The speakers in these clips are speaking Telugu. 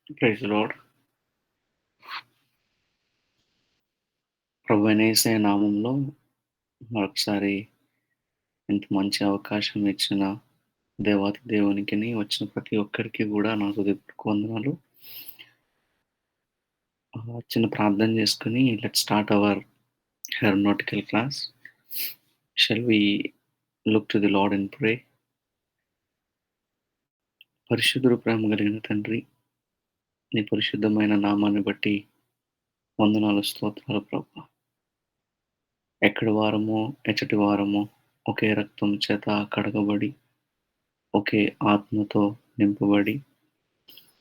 Praise lord. ప్రభువైన యేసయ్య నామంలో మరొకసారి ఇంత మంచి అవకాశం ఇచ్చిన దేవాతి దేవునికిని, వచ్చిన ప్రతి ఒక్కరికి గూడా నా హృదయపూర్వక వందనాలు. చిన్న ప్రార్థన చేసుకొని let's start our hermeneutical class. Shall we look to the lord and pray. పరిశుద్ధుడు, ప్రేమ కలిగిన తండ్రి, నీ పరిశుద్ధమైన నామాన్ని బట్టి వందనాలు, స్తోత్రాలు ప్రభువా. ఎక్కడి వారమో, ఎచ్చటి వారమో ఒకే రక్తం చేత కడగబడి, ఒకే ఆత్మతో నింపబడి,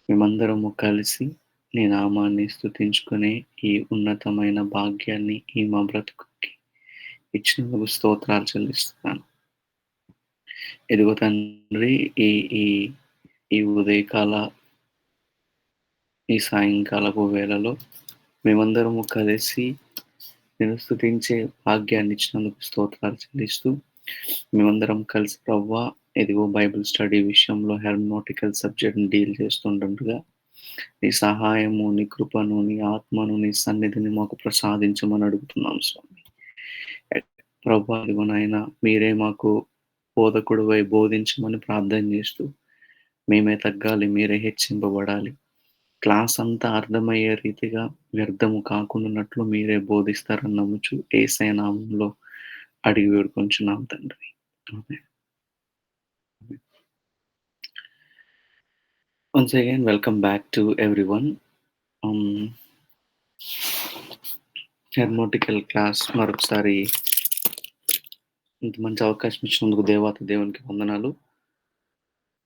మేమందరము కలిసి నీ నామాన్ని స్తుతించుకునే ఈ ఉన్నతమైన భాగ్యాన్ని ఈ మా బ్రతుకుకి ఇచ్చినందుకు స్తోత్రాలు చెల్లిస్తున్నాను. ఇదిగో తండ్రి, ఈ ఈ ఈ ఉదయకాల, ఈ సాయంకాలపు వేళలో మేమందరము కలిసి నేను స్తుతించే భాగ్యాన్ని ఇచ్చినందుకు స్తోత్రాలు చెల్లిస్తూ, మేమందరం కలిసి ప్రవ్వా ఇదిగో బైబిల్ స్టడీ విషయంలో హెర్మెనాటికల్ సబ్జెక్ట్‌ని డీల్ చేస్తుండగా నీ సహాయము, నీ కృపను, నీ ఆత్మను, నీ సన్నిధిని మాకు ప్రసాదించమని అడుగుతున్నాం స్వామి. ప్రభువా ఇదిగో నాయనా, మీరే మాకు బోధకుడివై బోధించమని ప్రార్థన చేస్తూ, మేమే తగ్గాలి, మీరే హెచ్చింపబడాలి. క్లాస్ అంతా అర్థమయ్యే రీతిగా వ్యర్థము కాకుండాన్నట్లు మీరే బోధిస్తారని నమ్ముచు యేసయ్య నామంలో అడిగి వేడుకొంచున్నాం తండ్రి. Amen. Once again, welcome back to everyone. Hermeneutical class మరొకసారి ఇంత మంచి అవకాశం ఇచ్చినందుకు దేవాతి దేవునికి వందనాలు.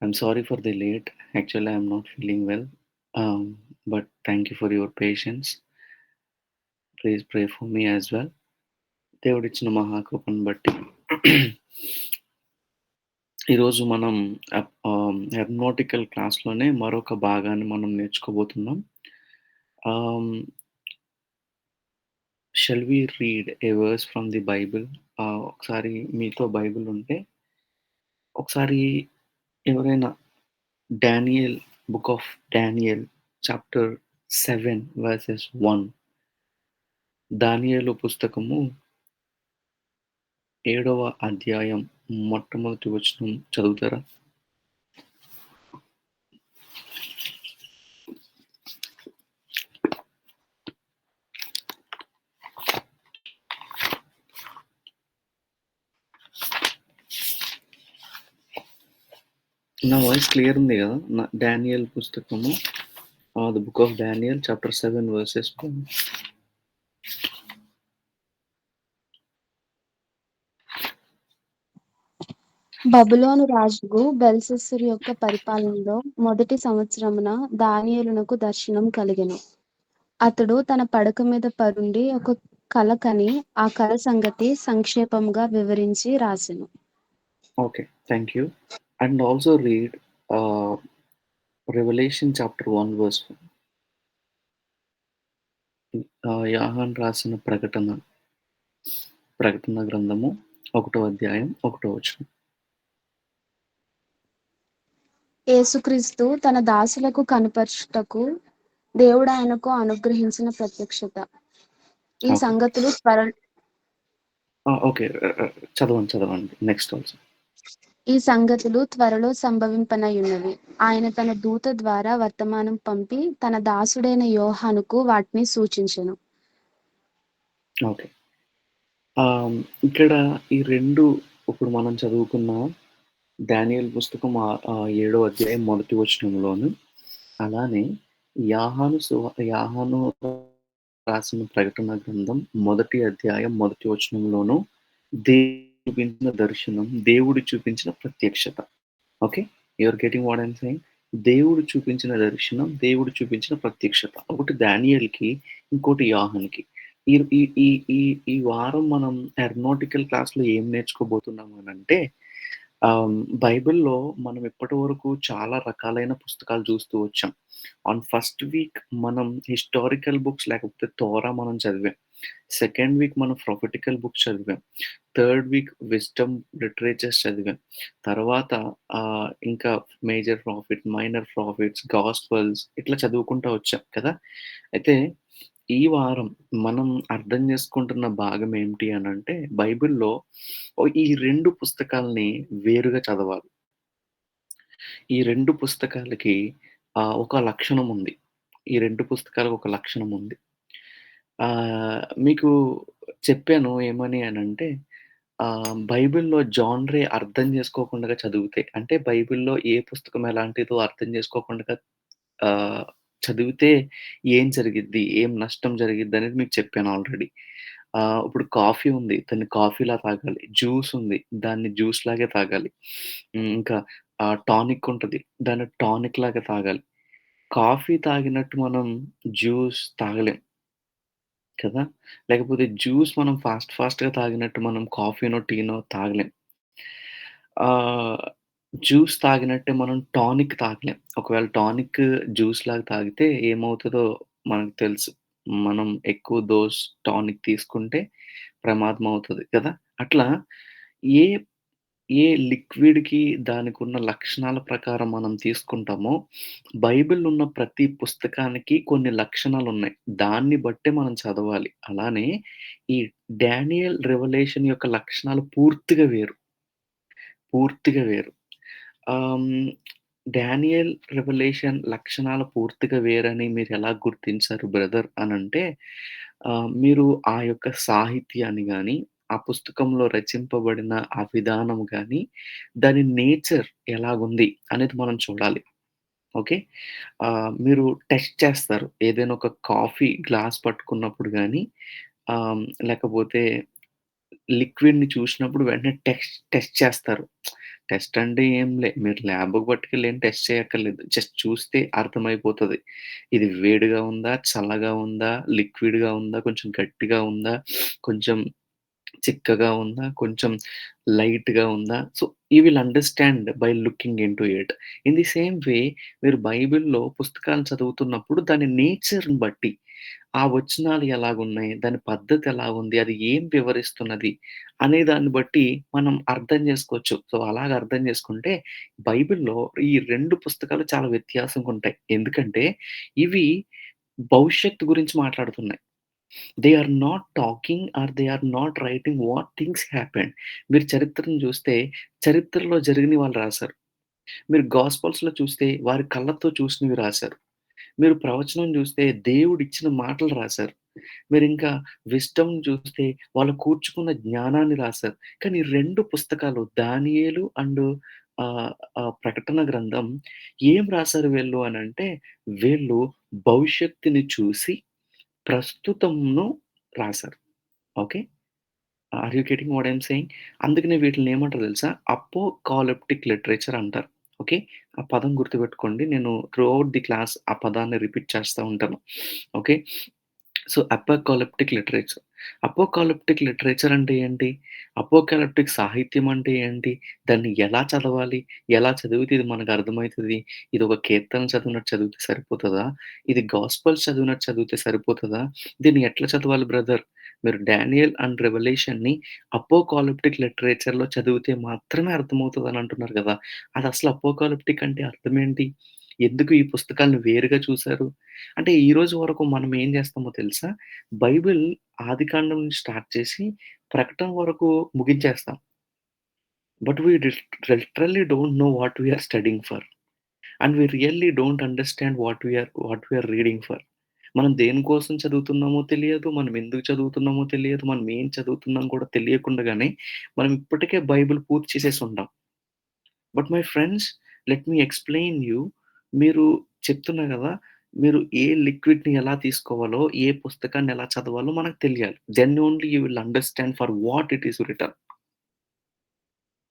I'm sorry for the late. Actually, I'm not feeling well. But thank you for your patience. Please pray for me as well. దేవుడిచ్చిన మహాకృపను బట్టి ఈరోజు మనం హెర్మెనాటికల్ క్లాస్‌లోనే మరొక భాగాన్ని మనం నేర్చుకోబోతున్నాం. Shall we read a verse from the Bible? ఒకసారి మీతో బైబిల్ ఉంటే ఒకసారి ఎవరైనా Daniel, book of Daniel chapter 7 verses 1, దానియేలు పుస్తకము 7వ అధ్యాయం మొట్టమొదటి వచనం చదువుతారా? నా వాయిస్ క్లియర్ ఉంది కదా? డానియల్ పుస్తకము, the book of Daniel chapter 7 verses 1. బబులోను రాజుగు బెల్షస్సరు యొక్క పరిపాలనలో మొదటి సంవత్సరమున దానియేలునకు దర్శనం కలిగెను. అతడు తన పడక మీద పరుండి ఒక కల కని ఆ కల సంగతి సంక్షేపముగా వివరించి రాసెను. Okay, thank you. And also read Revelation chapter 1 verse 1. యోహాను రాసిన ప్రకటన గ్రంథము 1వ అధ్యాయం 1వ వచనం. యేసుక్రీస్తు తన దాసులకు కనుపరచుటకు దేవుడు ఆయనకు అనుగ్రహించిన ప్రత్యక్షత. ఈ Okay. సంగతులు ఓకే, చదవండి నెక్స్ట్ ఆల్సో. ఈ సంగతులు త్వరలో సంభవింపనయున్నవి. ఆయన తన దూత ద్వారా వర్తమానం పంపి తన దాసుడైన యోహానుకు వాటిని సూచించెను. ఓకే, ఇక్కడ ఈ రెండు ఇప్పుడు మనం చదువుకున్న దానియేలు పుస్తకం 7వ అధ్యాయం మొదటి వచనంలోను, అలానే యాహాను రాసిన ప్రకటన గ్రంథం 1వ అధ్యాయం 1వ వచనంలోను చూపించిన దర్శనం, దేవుడు చూపించిన ప్రత్యక్షత. Okay, you are getting what I'm saying? దేవుడు చూపించిన దర్శనం, దేవుడు చూపించిన ప్రత్యక్షత. ఒకటి దానియేలుకి, ఇంకోటి యోహానుకి. ఈ ఈ ఈ ఈ ఈ వారం మనం హెర్మెనాటికల్ క్లాస్‌లో ఏం నేర్చుకోబోతున్నాము అనంటే, బైబిల్‌లో మనం ఇప్పటి వరకు చాలా రకాలైన పుస్తకాలు చూస్తూ వచ్చాం. ఆన్ ఫస్ట్ వీక్ మనం హిస్టారికల్ బుక్స్ లేకపోతే తోరా మనం చదివాం. సెకండ్ వీక్ మనం ప్రొఫెటికల్ బుక్స్ చదివాం. థర్డ్ వీక్ విజ్డమ్ లిటరేచర్స్ చదివాం. తర్వాత ఇంకా major prophet, minor prophets, gospels ఇట్లా చదువుకుంటా వచ్చాం కదా! అయితే ఈ వారం మనం అర్థం చేసుకుంటున్న భాగం ఏంటి అనంటే బైబిల్‌లో ఈ 2 పుస్తకాల్ని వేరుగా చదవాలి. ఈ 2 పుస్తకాలకి ఒక లక్షణం ఉంది. ఈ 2 పుస్తకాలకు ఒక లక్షణం ఉంది. మీకు చెప్పాను ఏమని అనంటే బైబిల్‌లో జాన్‌రే అర్థం చేసుకోకుండగా చదివితే అంటే బైబిల్‌లో ఏ పుస్తకం ఎలాంటిదో అర్థం చేసుకోకుండగా ఆహ్, చదివితే ఏం జరిగిద్ది? ఏం నష్టం జరిగిద్దనేది మీకు చెప్పాను ఆల్రెడీ. ఇప్పుడు కాఫీ ఉంది. దాన్ని కాఫీలా తాగాలి. జ్యూస్ ఉంది. దాన్ని జ్యూస్ లాగే తాగాలి. ఇంకా టానిక్ ఉంటది. దాన్ని టానిక్ లాగా తాగాలి. కాఫీ తాగినట్టు మనం జ్యూస్ తాగలేం కదా! లేకపోతే జ్యూస్ మనం ఫాస్ట్‌గా తాగినట్టు మనం కాఫీనో, టీనో తాగలేం. ఆహ్, జ్యూస్ తాగినట్టే మనం టానిక్ తాగలేం. ఒకవేళ టానిక్ జ్యూస్‌లాగా తాగితే ఏమవుతదో మనకు తెలుసు. మనం ఎక్కువ డోస్ టానిక్ తీసుకుంటే ప్రమాదం అవుతది కదా! అట్లా ఏ ఏ లిక్విడ్‌కి దానికున్న లక్షణాల ప్రకారం మనం తీసుకుంటామో, బైబిల్‌లో ఉన్న ప్రతి పుస్తకానికి కొన్ని లక్షణాలున్నాయి. దాన్ని బట్టే మనం చదవాలి. అలానే ఈ డానియల్ రెవల్యూషన్ యొక్క లక్షణాలు పూర్తిగా వేరు. పూర్తిగా వేరు. ఆహ్, హ్మ్. డానియల్ రెవల్యూషన్ లక్షణాలు పూర్తిగా వేరని మీరెలా గుర్తించారు బ్రదర్ అనంటే, మీరు ఆ యొక్క సాహిత్యాన్ని గాని, ఆ పుస్తకంలో రచింపబడిన ఆ విధానం గాని, దాని నేచర్ ఎలాగుంది అనేది మనం చూడాలి. ఓకే. మీరు టెస్ట్ చేస్తారు. ఏదైనా ఒక కాఫీ గ్లాస్ పట్టుకున్నప్పుడు గాని, లేకపోతే లిక్విడ్‌ని చూసినప్పుడు వెంటనే టెస్ట్ చేస్తారు. టెస్ట్ అంటే మీరు ల్యాబ్‌కి పట్టుకెళ్ళి ఏం టెస్ట్ చేయక్కర్లేదు. జస్ట్ చూస్తే అర్థమైపోతది. ఇది వేడిగా ఉందా? చల్లగా ఉందా? లిక్విడ్‌గా ఉందా? కొంచెం గట్టిగా ఉందా? కొంచెం చిక్కగా ఉందా? కొంచెం లైట్‌గా ఉందా? So, you will understand by looking into it. In the same వే మీరు బైబిల్‌లో పుస్తకాలు చదువుతున్నప్పుడు దాని నేచర్‌ని బట్టి, ఆ వచనాలు ఎలాగున్నాయి? దాని పద్ధతి ఎలాగుంది? అది ఏం వివరిస్తున్నది? అనే దాన్ని బట్టి మనం అర్థం జేసుకోవచ్చు. సో, అలాగ అర్థం జేసుకుంటే బైబిల్‌లో ఈ 2 పుస్తకాలు చాలా వ్యత్యాసంగుంటాయి. ఎందుకంటే ఇవి భవిష్యత్తు గురించి మాట్లాడుతున్నాయి. They are not talking are they are not writing what things happened. మీరు చరిత్రను చూస్తే చరిత్రలో జరిగినవి వాళ్ళు రాసారు. మీరు గాస్పెల్స్‌లో చూస్తే వారి కళ్ళతో చూసినవి రాసారు. మీరు ప్రవచనం చూస్తే దేవుడిచ్చిన మాటలు రాసారు. మీరింకా విజ్డమ్ చూస్తే వాళ్ళు కూర్చుకున్న జ్ఞానాన్ని రాసారు. కానీ 2 పుస్తకాలు దానియేలు అండ్ ప్రకటన గ్రంథం ఏం రాసారు వీళ్ళు అనంటే, వీళ్ళు భవిష్యత్తుని చూసి ప్రస్తుతంను రాసారు. Okay. Are you getting what I am saying? అందుకనే వీటిలిని ఏమంటారో తెలుసా? అపోకాలిప్టిక్ లిటరేచర్ అంటారు. ఓకే. ఆ పదం గుర్తుపెట్టుకోండి. నేను త్రూ ఔట్ ది క్లాస్ ఆ పదాన్ని రిపీట్ చేస్తా ఉంటాను. Okay. So, apocalyptic literature. Apocalyptic literature అంటే ఏంటి? అపోకాలిప్టిక్ సాహిత్యం అంటే ఏంటి? దాన్ని ఎలా చదవాలి? ఎలా చదివితే ఇది మనకు అర్థమైతది? ఇదొక కీర్తనలు చదివినట్టు చదివితే సరిపోతదా? ఇది గాస్పెల్స్ చదివినట్టు చదివితే సరిపోతదా? దీన్ని ఎట్లా చదవాలి బ్రదర్? మీరు డానియల్ అండ్ రెవల్యూషన్‌ని అపోకాలిప్టిక్ లిటరేచర్‌లో చదివితే మాత్రమే అర్థమవుతదని అంటున్నారు గదా! అదసలు అపోకాలిప్టిక్ అంటే అర్థమేంటి? ఎందుకు ఈ పుస్తకాలను వేరుగా చూసారు? అంటే ఈ రోజు వరకు మనం ఏం జేస్తామో తెలుసా? బైబిల్ ఆదికాండం నుంచి స్టార్ట్ చేసి ప్రకటన వరకు ముగించేస్తాం. But we literally don't know what we are studying for. And we really don't understand what we are reading for. మనం దేనికోసం చదువుతున్నామో తెలియదు. మనం ఎందుకు చదువుతున్నామో తెలియదు. మనం ఏం చదువుతున్నాం కూడా తెలియకుండగానే మనం ఇప్పటికే బైబిల్ పూర్తి చేసేసుంటాం. But my friends let me explain you. మీరు చెప్తున్నా గదా! మీరు ఏ లిక్విడ్‌ని ఎలా తీసుకోవాలో, ఏ పుస్తకాన్ని ఎలా చదవాలో మనకు తెలియాలి. Then only you will understand for what it is written.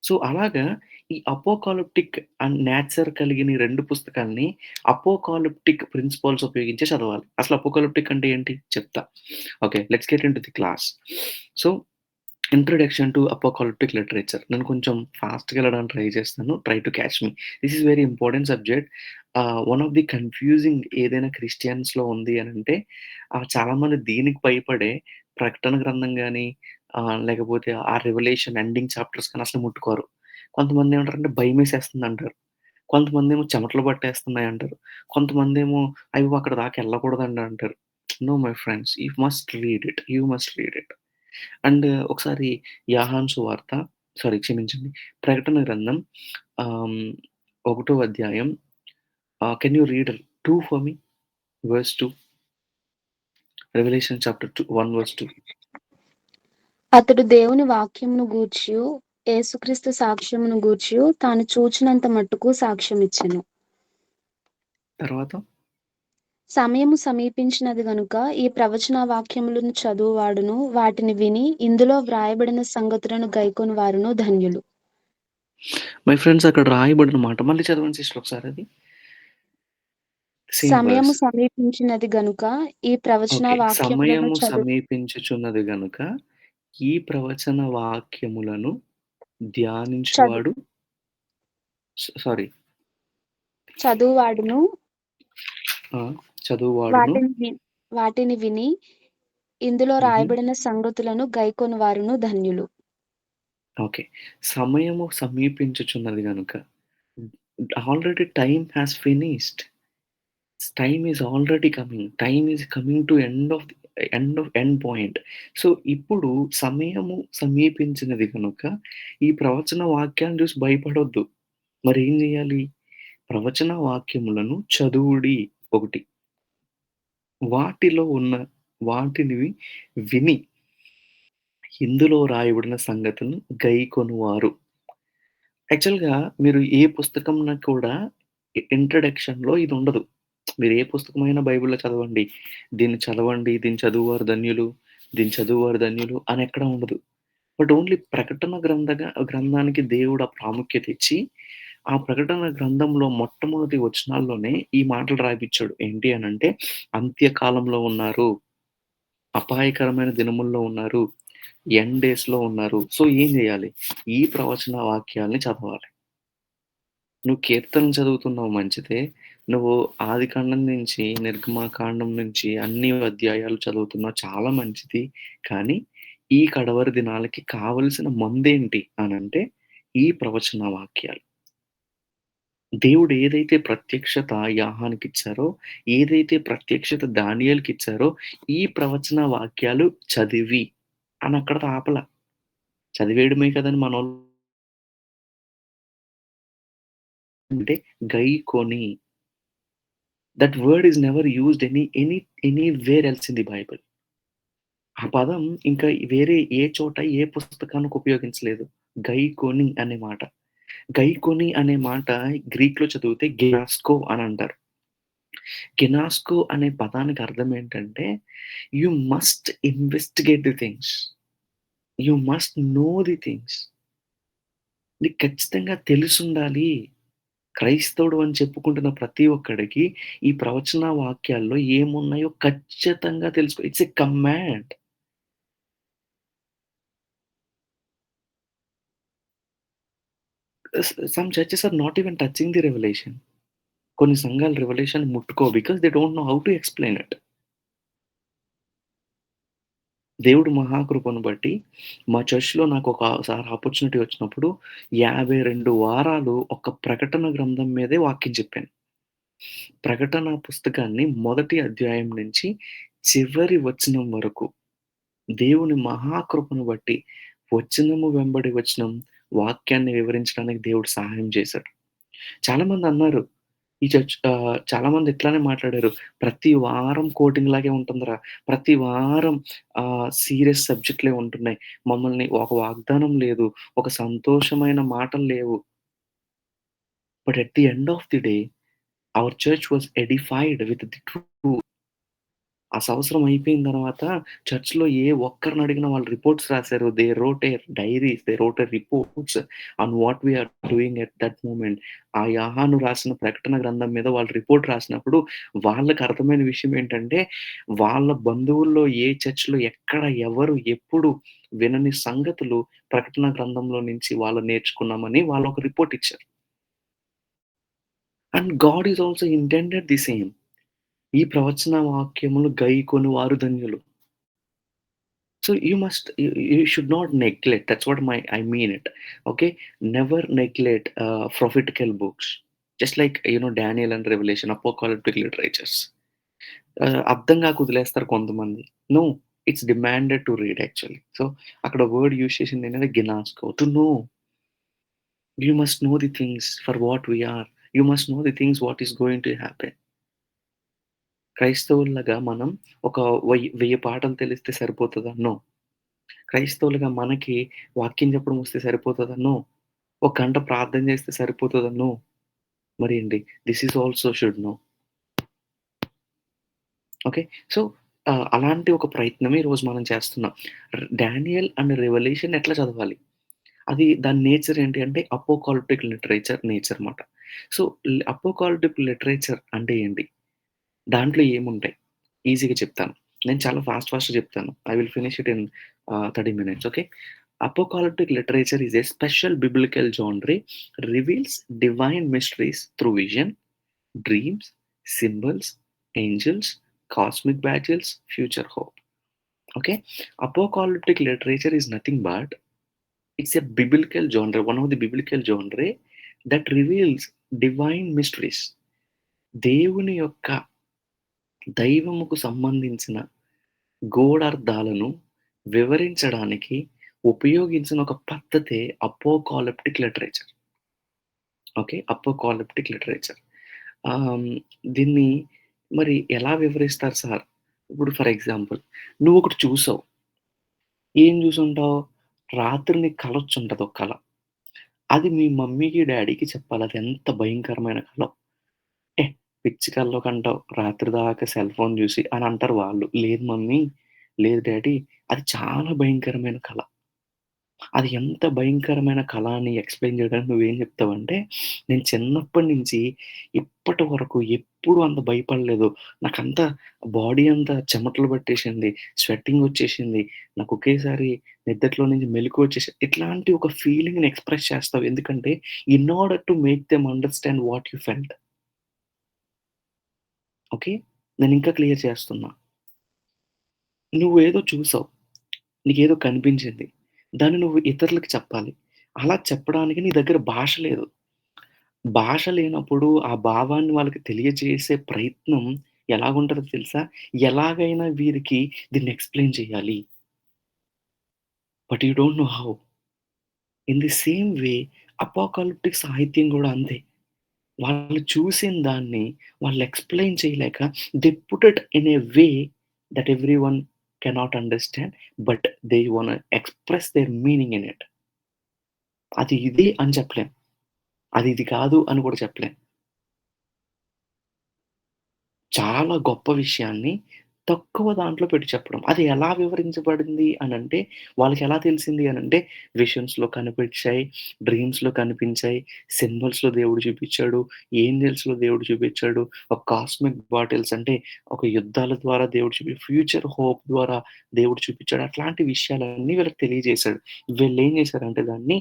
So, అలాగా ఈ అపోకాలిప్టిక్ అండ్ నేచర్ కలిగిన ఈ 2 పుస్తకాల్ని అపోకాలిప్టిక్ ప్రిన్సిపల్స్ ఉపయోగించి చదవాలి. అసలు అపోకాలిప్టిక్ అంటే ఏంటి? చెప్తా. Okay. Let's get into the class. So, introduction to apocalyptic literature. నేను కొంచెం ఫాస్ట్‌గా వెళ్ళడానికి ట్రై చేస్తాను. Try to catch me. This is very important subject. One of the confusing ఏదైనా క్రిస్టియన్స్‌లో ఉంది అనంటే చాలామంది దీనికి భయపడే ప్రకటన గ్రంథం గాని, లేకపోతే ఆ రెవల్యూషన్ ఎండింగ్ చాప్టర్స్ కానీ అసలు ముట్టుకోరు. కొంతమంది ఏమంటారంటే భయమేసేస్తుందంటారు. కొంతమందేమో చెమటలు పట్టేస్తున్నాయంటారు. కొంతమందేమో అయ్యో! అక్కడి దాకా ఎళ్ళకూడదండి అంటారు. No my friends, you must read it. You must read it. And ఒకసారి యాహాను సువార్త, క్షమించండి. ప్రకటన గ్రంథం ఆహ్, ఒకటో అధ్యాయం, can you read 2 for me? Verse 2. Revelation chapter 2, 1 verse 2. అతడు దేవుని వాక్యమును గూర్చియు, యేసుక్రీస్తు సాక్ష్యమును గూర్చియు తాను చూచినంత మట్టుకు సాక్ష్యమిచ్చెను. తర్వాత సమయము సమీపించినది గనుక ఈ ప్రవచన వాక్యములను చదువువాడును, వాటిని విని ఇందులో వ్రాయబడిన సంగతులను గైకొని వారును ధన్యులు. మై ఫ్రెండ్స్ అక్కడ రాయబడిన మాట మళ్ళీ చదవండి సిస్టర్ ఒకసారి అది. సేమ్ సమయము వర్స్. సమీపించినది గనుక ఈ ప్రవచన ఓకే. వాక్యములను సమయము సమీపించుచున్నది గనుక ఈ ప్రవచన వాక్యములను చదువు ధ్యానించువాడు సారీ. చదువువాడును ఆ! చదువువాడును. వాటిని వాటిని విని ఇందులో హుహు. రాయబడిన సంగతులను గైకొని వారును ధన్యులు. ఓకే. సమయము సమీపించుచున్నది గనుక already time has finished. Time is already coming. Time is coming to end point. So, ఇప్పుడు సమయము సమీపించినది గనుక ఈ ప్రవచన వాక్యాన్ని చూసి భయపడొద్దు. మరేం జేయాలి? ప్రవచన వాక్యములను చదువుడి ఒకటి. వాటిలో ఉన్న వాటిని విని ఇందులో రాయబడిన సంగతులను గైకొనువారు. యాక్చువల్‌గా మీరు ఏ పుస్తకంన కూడా ఇంట్రడక్షన్‌లో ఇదుండదు. మీరు ఏ పుస్తకమైనా బైబిల్‌లో చదవండి. దీన్ని చదవండి, దీన్ని చదువువారు ధన్యులు, దీన్ని చదువువారు ధన్యులు అని ఎక్కడ ఉండదు. బట్ ఓన్లీ ప్రకటన గ్రంథానికి దేవుడు ఆ ప్రాముఖ్యత ఇచ్చి, ఆ ప్రకటన గ్రంథంలో మొట్టమొదటి వచనాల్లోనే ఈ మాటలు రాయిపిచ్చాడు. ఏంటి అనంటే, అంత్యకాలంలో ఉన్నారు, అపాయకరమైన దినముల్లో ఉన్నారు, ఎండ్ డేస్‌లో ఉన్నారు. సో, ఏం జేయాలి? ఈ ప్రవచన వాక్యాల్ని చదవాలి. నువ్వు కీర్తనలు చదువుతున్నావు మంచిదే. నువ్వు ఆదికాండం నుంచి, నిర్గమకాండం నుంచి అన్ని అధ్యాయాలు చదువుతున్నావు చాలా మంచిది. కానీ, ఈ కడవరి దినాలకి కావలసిన మందేంటి అనంటే, ఈ ప్రవచన వాక్యాలు. దేవుడు ఏదైతే ప్రత్యక్షత యాహానుకిచ్చారో, ఏదైతే ప్రత్యక్షత దానియేలుకిచ్చారో, ఈ ప్రవచన వాక్యాలు చదివి అనక్కడితో ఆపల. చదివేయడమే కదని మనోళ్ళు అంటే గైకొని. That word is never used anywhere else in the Bible. ఆ పదం ఇంకా వేరే ఏ చోట, ఏ పుస్తకానికి ఉపయోగించలేదు. గైకొని అనే మాట. గైకొని అనే మాట గ్రీక్‌లో చదివితే గినాస్కో అనంటారు. గినాస్కో అనే పదానికి అర్థం ఏంటంటే, you must investigate the things. You must know the things. నీకు ఖచ్చితంగా తెలిసుండాలి. క్రైస్తవుడు అని చెప్పుకుంటున్న ప్రతి ఒక్కడికి ఈ ప్రవచన వాక్యాల్లో ఏమున్నాయో ఖచ్చితంగా తెలుసుకో. It's a command. Some churches are not even touching the Revelation. కొన్ని సంఘాలు రెవల్యూషన్ ముట్టుకోవు. Because they don't know how to explain it. దేవుడు మహాకృపను బట్టి మా చర్చ్‌లో నాకొకసారి ఆపర్చునిటీ వచ్చినప్పుడు 52 వారాలు ఒక ప్రకటన గ్రంథం మీదే వాక్యం చెప్పాను. ప్రకటన పుస్తకాన్ని మొదటి అధ్యాయం నుంచి చివరి వచనం వరకు దేవుని మహాకృపను బట్టి వచనము వెంబడి వచనం వాక్యాన్ని వివరించడానికి దేవుడు సహాయం చేశాడు. చాలామందన్నారు, చాలామంది ఇట్లానే మాట్లాడారు. "ప్రతి వారం కోటింగ్ లాగే ఉంటుందిరా. ప్రతి వారం సీరియస్ సబ్జెక్ట్‌లే ఉంటున్నాయి. మమ్మల్ని ఒక వాగ్దానం లేదు. ఒక సంతోషమైన మాటలు లేవు." But at the end of the day our church was edified with the truth. ఆ సంవత్సరం అయిపోయిన తర్వాత చర్చ్‌లో ఏ ఒక్కరిని అడిగినా వాళ్ళు రిపోర్ట్స్ రాసారు. They wrote a diaries. They wrote a reports on what we are doing at that moment. ఆ యాహాను రాసిన ప్రకటన గ్రంథం మీద వాళ్ళు రిపోర్ట్ రాసినప్పుడు వాళ్ళకి అర్థమైన విషయం ఏంటంటే, వాళ్ళ బంధువుల్లో ఏ చర్చ్‌లో ఎక్కడ ఎవరు ఎప్పుడు వినని సంగతులు ప్రకటన గ్రంథంలో నుంచి వాళ్ళు నేర్చుకున్నామని వాళ్ళు ఒక రిపోర్ట్ ఇచ్చారు. And God is also intended the same. ఈ ప్రవచన వాక్యములు గైకొని వారు ధన్యులు. So you should not neglect. That's what my I mean it. Okay, never neglect prophetical books. Just like Daniel and Revelation, apocalyptic literatures. అర్థం కాక వదిలేస్తారు కొంతమంది. No, it's demanded to read actually. So అక్కడ వర్డ్ యూజ్ చేసింది ఏంటంటే గినాస్కో. To know, you must know the things for what we are. You must know the things what is going to happen. క్రైస్తవుల్లాగా మనం ఒక 1000 పాటలు తెలిస్తే సరిపోతదా? నో. క్రైస్తవులుగా మనకి వాక్యం చెప్పడం వస్తే సరిపోతదా? నో. ఒక గంట ప్రార్థన చేస్తే సరిపోతదా? నో. మరేంటి? This is also should know. Okay. So, అలాంటి ఒక ప్రయత్నం ఈరోజు మనం చేస్తున్నాం. డానియల్ అండ్ రెవల్యూషన్ ఎట్లా చదవాలి? అది దాని నేచర్ ఏంటి అంటే అపోకాలిప్టిక్ లిటరేచర్ నేచర్ మాట. సో, అపోకాలిప్టిక్ లిటరేచర్ అంటే ఏంటి? దాంట్లో ఏముంటాయి? ఈజీగా చెప్తాను. నేను చాలా ఫాస్ట్‌గా చెప్తాను. I will finish it in 30 minutes. Okay. Apocalyptic literature is a special biblical genre, reveals divine mysteries through vision, dreams, symbols, angels, cosmic battles, future hope. Okay. Apocalyptic literature is nothing but it's a biblical genre, one of the biblical genre that reveals divine mysteries. దేవుని యొక్క దైవముకు సంబంధించిన గూఢార్థాలను వివరించడానికి ఉపయోగించిన ఒక పద్ధతే అపోకాలిప్టిక్ లిటరేచర్. ఓకే. అపోకాలిప్టిక్ లిటరేచర్. ఆహ్, దీన్ని మరి ఎలా వివరిస్తారు సార్? ఇప్పుడు ఫర్ ఎగ్జాంపుల్ నువ్వొకటి చూసావు. ఏం చూసుంటావు? రాత్రి నీకు కలొచ్చుంటది ఒక కల. అది మీ మమ్మీకి, డ్యాడీకి చెప్పాలి. అదెంత భయంకరమైన కలో. "ఏ పిచ్చి కల్లో కంటావు. రాత్రి దాకా సెల్ ఫోన్ చూసి" అని అంటారు వాళ్ళు. "లేదు మమ్మీ, లేదు డ్యాడీ, అది చాలా భయంకరమైన కల." అది ఎంత భయంకరమైన కల అని ఎక్స్‌ప్లెయిన్ చేయడానికి నువ్వేం చెప్తావంటే, "నేను చిన్నప్పటి నుంచి ఇప్పటి వరకు ఎప్పుడు అంత భయపడలేదు. నాకంతా బాడీ అంతా చెమటలు పట్టేసింది. స్వెట్టింగ్ వచ్చేసింది. నాకు ఒకేసారి నిద్దట్లో నుంచి మెలుకువ వచ్చేసి" ఇట్లాంటి ఒక ఫీలింగ్‌ని ఎక్స్‌ప్రెస్ చేస్తావు. ఎందుకంటే, in order to make them understand what you felt. Okay. నేనింకా క్లియర్ చేస్తున్నా. నువ్వేదో చూసావు. నీకేదో కనిపించింది. దాన్ని నువ్వు ఇతరులకి చెప్పాలి. అలా చెప్పడానికి నీ దగ్గర భాష లేదు. భాష లేనప్పుడు ఆ భావాన్ని వాళ్ళకి తెలియజేసే ప్రయత్నం ఎలాగుంటదో తెలుసా? ఎలాగైనా వీరికి దీన్ని ఎక్స్‌ప్లెయిన్ చేయాలి. But you don't know how. In the same way apocalyptic సాహిత్యం గూడా అంతే. వాళ్ళు చూసిన దాన్ని వాళ్ళు ఎక్స్‌ప్లెయిన్ చేయలేక they put it in a way that everyone cannot understand. But they want express their meaning in it. అది ఇది అని చెప్పలేం. అది ఇది కాదు అని కూడా చెప్పలేం. చాలా గొప్ప విషయాన్ని తక్కువ దాంట్లో పెట్టి చెప్పడం. అది ఎలా వివరించబడింది అనంటే, వాళ్ళకెలా తెలిసింది అనంటే, విషన్స్‌లో కనిపించాయి, డ్రీమ్స్‌లో కనిపించాయి, సింబల్స్‌లో దేవుడు చూపిచ్చాడు, ఏంజెల్స్‌లో దేవుడు చూపిచ్చాడు, ఒక కాస్మిక్ బాటిల్స్ అంటే, ఒక యుద్ధాల ద్వారా దేవుడు ఫ్యూచర్ హోప్ ద్వారా దేవుడు చూపిచ్చాడు. అట్లాంటి విషయాలన్నీ వీళ్ళకి తెలియజేశాడు. వీళ్ళేం చేశారంటే దాన్ని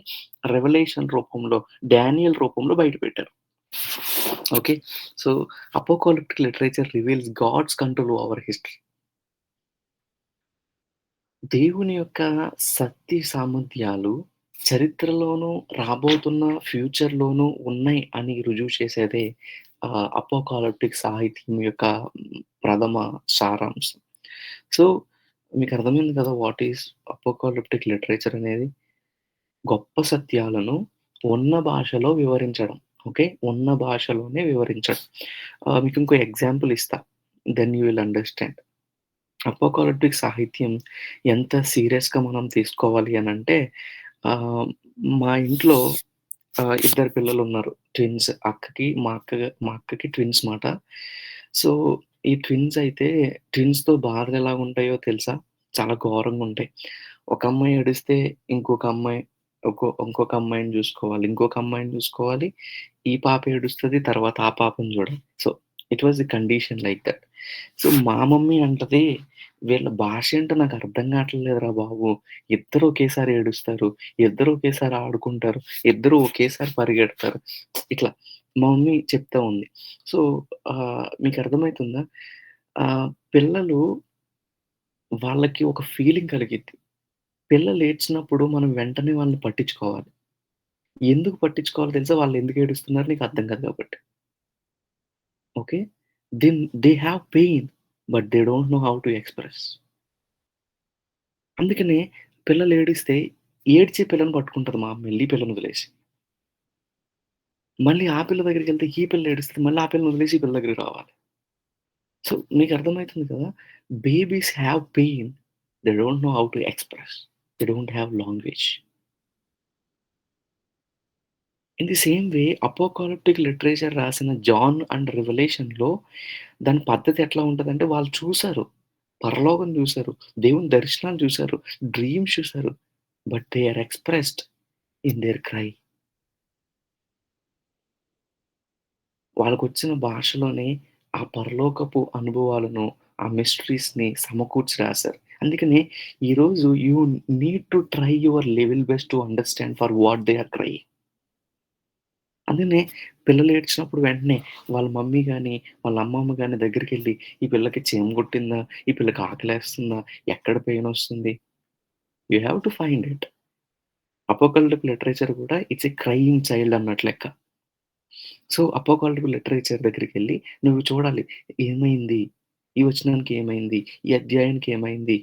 రెవల్యూషన్ రూపంలో, డానియేల్ రూపంలో బయటపెట్టారు. Okay. So, apocalyptic literature reveals God's control over history. దేవుని యొక్క శక్తి సామర్థ్యాలు చరిత్రలోనూ, రాబోతున్న ఫ్యూచర్‌లోనూ ఉన్నాయి అని రుజువు చేసేదే అపోకాలిప్టిక్ సాహిత్యం యొక్క ప్రథమ సారాంశం. సో, మీకర్థమైంది కదా! వాట్ ఈస్ అపోకాలిప్టిక్ లిటరేచర్ అనేది? గొప్ప సత్యాలను ఉన్న భాషలో వివరించడం. ఓకే. ఉన్న భాషలోనే వివరించడం. మీకు ఇంకో ఎగ్జాంపుల్ ఇస్తా. Then you will understand. Apocalyptic సాహిత్యం ఎంత సీరియస్‌గా మనం తీసుకోవాలి అనంటే ఆహ్, మా ఇంట్లో ఇద్దరు పిల్లలున్నారు. ట్విన్స్ అక్కకి, మా అక్కకి ట్విన్స్ మాట. సో, ఈ ట్విన్స్ అయితే ట్విన్స్‌తో బాధలు ఎలాగుంటాయో తెలుసా? చాలా ఘోరంగుంటాయి. ఒక అమ్మాయి ఏడిస్తే ఇంకొక అమ్మాయి ఇంకొక అమ్మాయిని జూసుకోవాలి. ఇంకొక అమ్మాయిని జూసుకోవాలి. ఈ పాప ఏడుస్తది. తర్వాత ఆ పాపని జూడాలి. So, it was the condition like that. So, మా మమ్మీ అంటది, "వీళ్ళ భాష ఏంటో నాకు అర్థం కావట్లేదురా బాబు! ఇద్దరు ఒకేసారి ఏడుస్తారు. ఇద్దరు ఒకేసారి ఆడుకుంటారు. ఇద్దరు ఒకేసారి పరిగెడతారు." ఇట్లా మా మమ్మీ చెప్తా ఉంది. సో, మీకర్థమైతుందా? పిల్లలు వాళ్ళకి ఒక ఫీలింగ్ కలిగిద్ది. పిల్లలు ఏడ్చినప్పుడు మనం వెంటనే వాళ్ళని పట్టించుకోవాలి. ఎందుకు పట్టించుకోవాలో తెలుసా? వాళ్ళు ఎందుకు ఏడుస్తున్నారో నీకు అర్థం కాదు కాబట్టి. Okay. They have pain. But they don't know how to express. అందుకనే పిల్లలు ఏడిస్తే ఏడ్చే పిల్లని పట్టుకుంటది మా అమ్మ ఎళ్లి ఈ పిల్లని వదిలేసి. మళ్ళీ ఆ పిల్ల దగ్గరికెళ్తే ఈ పిల్ల ఏడుస్తది. మళ్ళీ ఆ పిల్లని వదిలేసి ఈ పిల్ల దగ్గరికి రావాలి. సో మీకు అర్థమైతుంది కదా! Babies have pain. They don't know how to express. They don't have language. In the same way apocalyptic literature రాసిన 'జాన్ అండ్ రివలేషన్‌లో' దాని పద్ధతి ఎట్లా ఉంటదంటే వాళ్ళు చూసారు. పరలోకం చూసారు. దేవుని దర్శనాలు చూసారు. డ్రీమ్స్ చూసారు. But they are expressed in their cry. వాళ్ళకొచ్చిన భాషలోనే ఆ పరలోకపు అనుభవాలను, ఆ మిస్టరీస్‌ని సమకూర్చి రాసారు. అందుకనే ఈరోజు you need to try your level best to understand for what they are crying. అందుకనే పిల్లలు ఏడ్చినప్పుడు వెంటనే వాళ్ళ మమ్మీ గాని, వాళ్ళ అమ్మమ్మ గాని దగ్గరికెళ్ళి, "ఈ పిల్లకి చీమ కుట్టిందా? ఈ పిల్లకి ఆకలేస్తుందా? ఎక్కడ పెయినొస్తుంది?" You have to find it. Apocalyptic literature కూడా ఇట్స్ ఎ క్రైయింగ్ చైల్డ్ అన్నట్టు లెక్క. సో, అపోకాలిప్టిక్ లిటరేచర్ దగ్గరికెళ్ళి నువ్వు చూడాలి. ఏమైంది? ఈ వచనానికి ఏమైంది? ఈ అధ్యాయానికి ఏమైంది?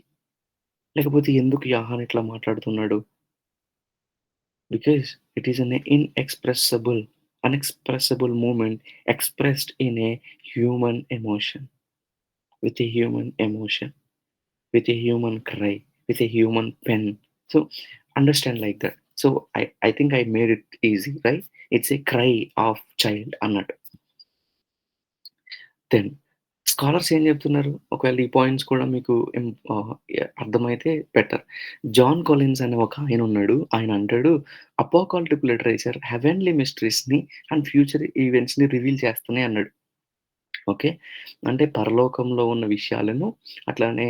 లేకపోతే ఎందుకు యోహాన్ ఇట్లా మాట్లాడుతున్నాడు? Because it is an unexpressible moment expressed in a human emotion. With a human emotion. With a human cry. With a human pain. So, understand like that. So, I think I made it easy right? It's a cry of child అన్నట్టు. దెన్ స్కాలర్స్ ఏం చెప్తున్నారు? ఒకవేళ ఈ పాయింట్స్ కూడా మీకు అర్థమైతే బెటర్. జాన్ కొలిన్స్ అనే ఒక ఆయనున్నాడు. ఆయన అంటాడు, "అపోకాలిప్టిక్ లిటరేచర్ హెవెన్లీ మిస్టరీస్‌ని అండ్ ఫ్యూచర్ ఈవెంట్స్‌ని రివీల్ చేస్తున్నాయి" అన్నాడు. ఓకే. అంటే పరలోకంలో ఉన్న విషయాలను, అట్లానే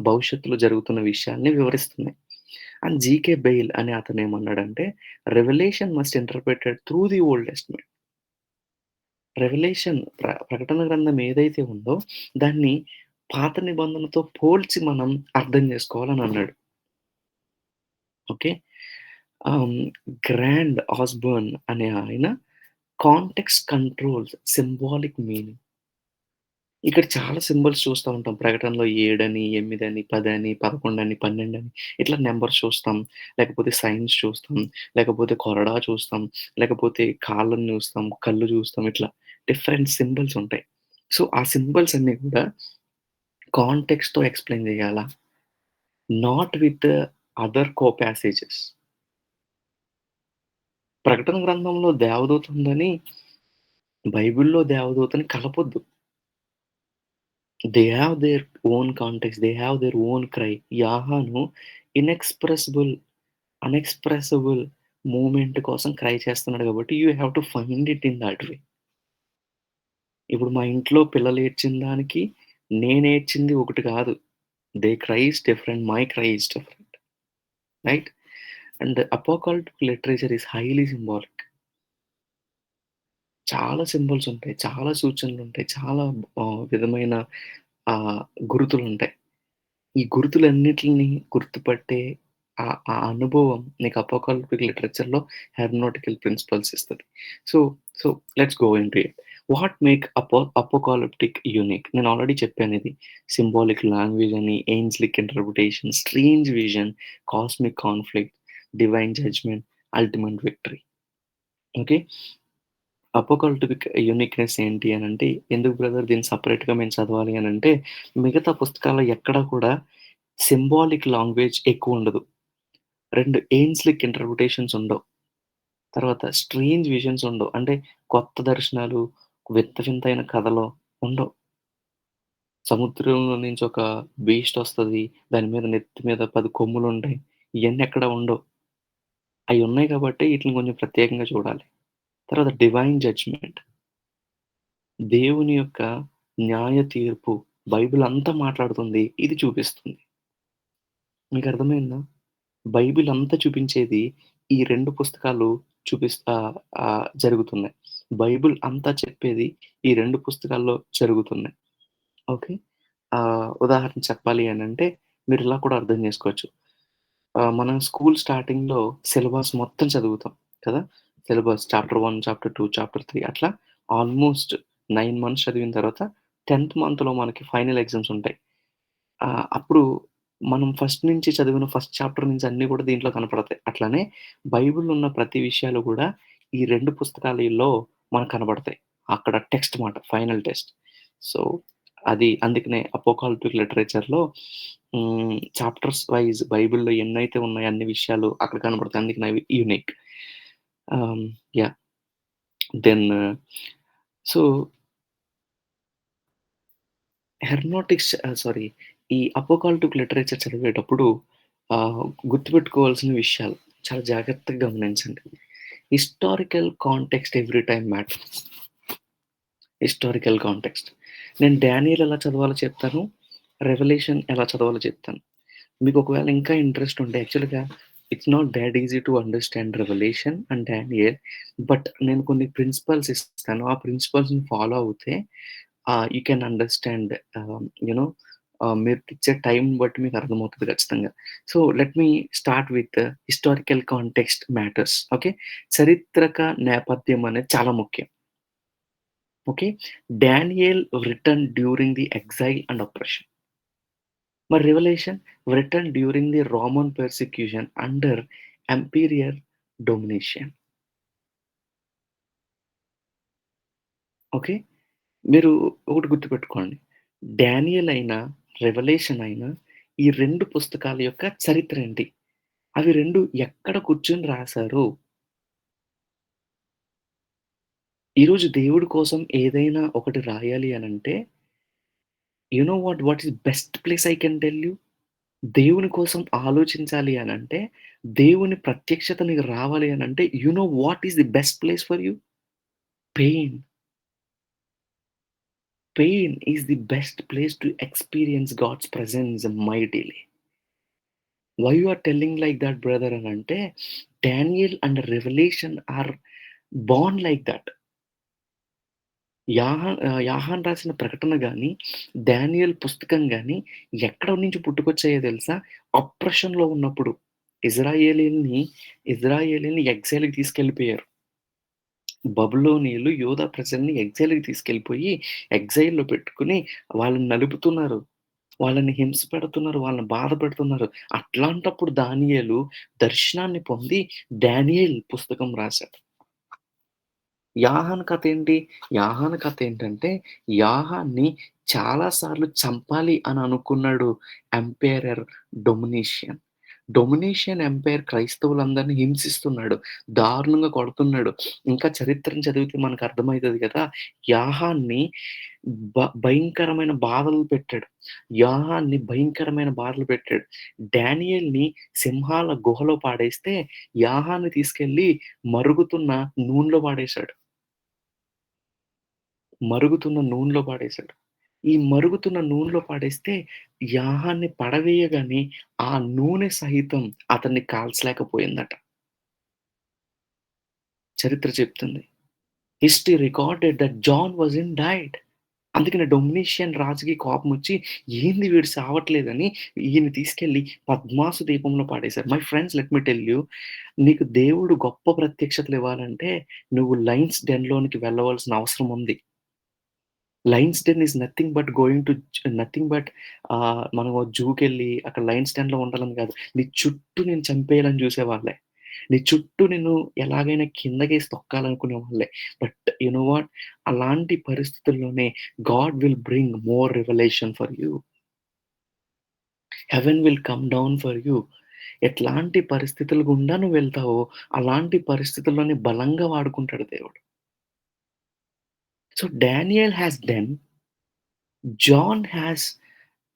భవిష్యత్తులో జరుగుతున్న విషయాల్ని వివరిస్తున్నాయి. అండ్ జీకే బెయిల్ అనే అతనేమన్నాడంటే, "Revelation must interpreted through the Old Testament." Revelation ప్రకటన గ్రంథం ఏదైతే ఉందో, దాన్ని పాత నిబంధనతో పోల్చి మనం అర్థం జేసుకోవాలని అన్నాడు. ఓకే. ఆహ్, గ్రాండ్ ఆస్బర్న్ అనే ఆయన కాంటెక్స్ట్ కంట్రోల్స్ సింబాలిక్ మీనింగ్. ఇక్కడ చాలా సింబల్స్ చూస్తా ఉంటాం. ప్రకటనలో 7 అని, 8 అని, 10 అని, 11 అని, 12 అని ఇట్లా నంబర్స్ చూస్తాం. లేకపోతే సైన్స్ చూస్తాం. లేకపోతే కొరడా చూస్తాం. లేకపోతే కాళ్ళని చూస్తాం, కళ్ళు చూస్తాం. ఇట్లా డిఫరెంట్ సింబల్స్ ఉంటాయి. సో, ఆ సింబల్స్ అన్నీ కూడా కాంటెక్స్ట్‌తో ఎక్స్‌ప్లెయిన్ చేయాలా? Not with other co passages. ప్రకటన గ్రంథంలో దేవదూత ఉందని బైబిల్‌లో దేవదూతని కలపొద్దు. They have their own context. They have their own cry. Yohan inexpressible, unexpressible moment కోసం క్రై చేస్తున్నాడు కాబట్టి you have to find it in that way. ఇప్పుడు మా ఇంట్లో పిల్లలు ఏడ్చిన దానికి నేనేడ్చింది ఒకటి కాదు. They cry is different. My cry is different. Right? And apocalyptic literature is highly symbolic. చాలా సింబల్స్ ఉంటాయి. చాలా సూచనలుంటాయి. చాలా విధమైన ఆహ్, గుర్తులుంటాయి. ఈ గుర్తులన్నిటిని గుర్తుపట్టే ఆ అనుభవం నీకు అపోకాలిప్టిక్ లిటరేచర్‌లో హెర్మెనౌటికల్ ప్రిన్సిపల్స్ ఇస్తది. So, so let's go into it. What make apocalyptic unique? నేను ఆల్రెడీ చెప్పానిది. సింబాలిక్ లాంగ్వేజ్ అని, ఎయిన్స్‌లిక్ interpretation, strange vision, cosmic conflict, divine judgment, ultimate victory. Okay. Apocalyptic uniqueness ఏంటి అనంటే, ఎందుకు బ్రదర్ దీన్ని సెపరేట్‌గా మేము చదవాలి అనంటే, మిగతా పుస్తకాల్లో ఎక్కడ కూడా సింబాలిక్ లాంగ్వేజ్ ఎక్కువుండదు. 2 ఎయిన్స్‌లిక్ ఇంటర్ప్రిటేషన్స్ ఉండవు. తర్వాత స్ట్రేంజ్ విజన్స్ ఉండవు. అంటే కొత్త దర్శనాలు, వింత వింతైన కథలు ఉండవు. సముద్రంలో నుంచి ఒక బీస్ట్ ఒస్తది. దాని మీద నెత్తి మీద 10 కొమ్ములుంటాయి. ఇయన్నీ ఎక్కడ ఉండవు. అయున్నాయి కాబట్టే ఈటిలిని కొంచెం ప్రత్యేకంగా చూడాలి. తర్వాత డివైన్ జడ్జ్‌మెంట్. దేవుని యొక్క న్యాయ తీర్పు బైబిల్ అంతా మాట్లాడుతుంది. ఇది చూపిస్తుంది. మీకర్థమైందా? బైబిల్ అంతా చూపించేది ఈ 2 పుస్తకాలు జరుగుతున్నాయి. బైబిల్ అంతా చెప్పేది ఈ 2 పుస్తకాల్లో జరుగుతున్నాయి. ఓకే. ఉదాహరణ చెప్పాలి అనంటే మీరిలా కూడా అర్థం చేసుకోవచ్చు. మనం స్కూల్ స్టార్టింగ్‌లో సిలబస్ మొత్తం చదువుతాం కదా! సిలబస్ చాప్టర్ 1, చాప్టర్ 2, చాప్టర్ 3 అట్లా ఆల్‌మోస్ట్ 9 మంత్స్ చదివిన తర్వాత 10థ్ మంత్‌లో మనకి ఫైనల్ ఎగ్జామ్స్ ఉంటాయి. అప్పుడు మనం ఫస్ట్ నుంచి చదివిన ఫస్ట్ చాప్టర్ నుంచి అన్నీ కూడా దీంట్లో కనపడతాయి. అట్లనే బైబిల్‌లో ఉన్న ప్రతి విషయాలు కూడా ఈ 2 పుస్తకాలలో మనకు కనబడతాయి. అక్కడ టెక్స్ట్ మాట ఫైనల్ టెస్ట్. సో, అది అందుకనే అపోకాలిప్టిక్ లిటరేచర్‌లో చాప్టర్స్ వైస్ బైబిల్‌లో ఎన్నైతే ఉన్నాయో అన్ని విషయాలు అక్కడ కనబడతాయి. అందుకని అవి యూనిక్. ఆహ్, యాహ్! దెన్ సో, సారీ, ఈ అపోకాలిప్టిక్ లిటరేచర్ చదివేటప్పుడు ఆహ్, గుర్తుపెట్టుకోవాల్సిన విషయాలు చాలా జాగ్రత్తగా గమనించండి. Historical context every time matters. Historical context. నేను 'డానియల్' ఎలా చదవాలో చెప్తాను. 'రెవల్యూషన్' ఎలా చదవాలో చెప్తాను. మీకు ఒకవేళ ఇంకా ఇంట్రెస్ట్ ఉంటే యాక్చువల్‌గా it's not that easy to understand 'Revelation' and 'Daniel'. But నేను కొన్ని ప్రిన్సిపల్స్ ఇస్తాను. ఆ ప్రిన్సిపల్స్‌ని ఫాలో అవుతే you can understand you know మీరిచ్చే టైంని బట్టి మీకు అర్థమవుతది ఖచ్చితంగా. So, let me start with historical context matters. Okay. చరిత్రక నేపథ్యం అనేది చాలా ముఖ్యం. Okay. 'Daniel' written during the exile and oppression. మరి 'Revelation' written during the Roman persecution under emperor domination. Okay. మీరు ఒకటి గుర్తుపెట్టుకోండి. 'డానియల్' అయినా, 'రెవల్యూషన్' అయినా ఈ 2 పుస్తకాల యొక్క చరిత్ర ఏంటి? అవి 2 ఎక్కడ కూర్చొని రాసారు? ఈరోజు దేవుడి కోసం ఏదైనా ఒకటి రాయాలి అనంటే, you know what is best place I can tell you? దేవుని కోసం ఆలోచించాలి అనంటే, దేవుని ప్రత్యక్షత నీకు రావాలి అనంటే, you know what is the best place for you? Pain. Pain is the best place to experience God's presence mightily. Why you are telling like that, brother అనంటే, Daniel and Revelation are born like that. యాహాన్ రాసిన ప్రకటన గాని, డానియేల్ పుస్తకం గాని ఎక్కడ నుంచి పుట్టుకొచ్చాయో తెలుసా? అప్రెషన్‌లో ఉన్నప్పుడు. ఇజ్రాయేలీయుల్ని ఇజ్రాయేలీయుల్ని ఎక్సైల్‌కి తీసుకెళ్ళిపోయారు. బబులోనీయులు యూదా ప్రజల్ని ఎక్సైల్‌కి తీసుకెళ్ళిపోయి, ఎక్సైల్‌లో పెట్టుకొని వాళ్ళని నలుపుతున్నారు. వాళ్ళని హింస పెడుతున్నారు. వాళ్ళని బాధ పెడుతున్నారు. అట్లాంటప్పుడు దానియేలు దర్శనాన్ని పొంది డానియేల్ పుస్తకం రాసాడు. యాహాను కథేంటి? యాహాను కథేంటంటే, యాహాన్ని చాలా సార్లు చంపాలి అని అనుకున్నాడు ఎంపైరర్ డొమినిషియన్. డొమినిషియన్ ఎంపైర్ క్రైస్తవులందరిని హింసిస్తున్నాడు. దారుణంగా కొడుతున్నాడు. ఇంకా చరిత్రను చదివితే మనకర్థమైతది గదా! యాహాన్ని భయంకరమైన బాధలు పెట్టాడు. యాహాన్ని భయంకరమైన బాధలు పెట్టాడు. డానియేల్‌ని సింహాల గుహలో పాడేస్తే, యాహాన్ని తీసుకెళ్ళి మరుగుతున్న నూనెలో పాడేశాడు. మరుగుతున్న నూనెలో పాడేశాడు. ఈ మరుగుతున్న నూనెలో పాడేస్తే, యాహాన్ని పడవేయగానే ఆ నూనె సహితం అతన్ని కాల్చలేకపోయిందట. చరిత్ర చెప్తుంది. History recorded that John wasn't died. అందుకనే డొమినిషియన్ రాజుకి కోపమొచ్చి, ఏంది వీడు సావట్లేదని ఈయన్ని తీసుకెళ్ళి పద్మాసు దీపంలో పాడేశారు. My friends, let me tell you, నీకు దేవుడు గొప్ప ప్రత్యక్షతలివ్వాలంటే, నువ్వు లయన్స్ డెన్‌లోనికి వెళ్ళవలసిన అవసరం ఉంది. Lion's den is nothing but going to nothing but మనం జూకెళ్ళి అక్కడ లయన్స్ డెన్‌లో ఉండాలని కాదు. నీ చుట్టూ నిన్ను చంపేయాలని చూసేవాళ్ళే. నీ చుట్టూ నిన్ను ఎలాగైనా కిందకేసి తొక్కాలనుకునే వాళ్ళే. But you know what? అలాంటి పరిస్థితుల్లోనే God will bring more revelation for you. Heaven will come down for you. ఎట్లాంటి పరిస్థితుల గుండా నువ్వు వెళ్తావో, అలాంటి పరిస్థితుల్లోనే బలంగా వాడుకుంటాడు దేవుడు. So, Daniel has done, John has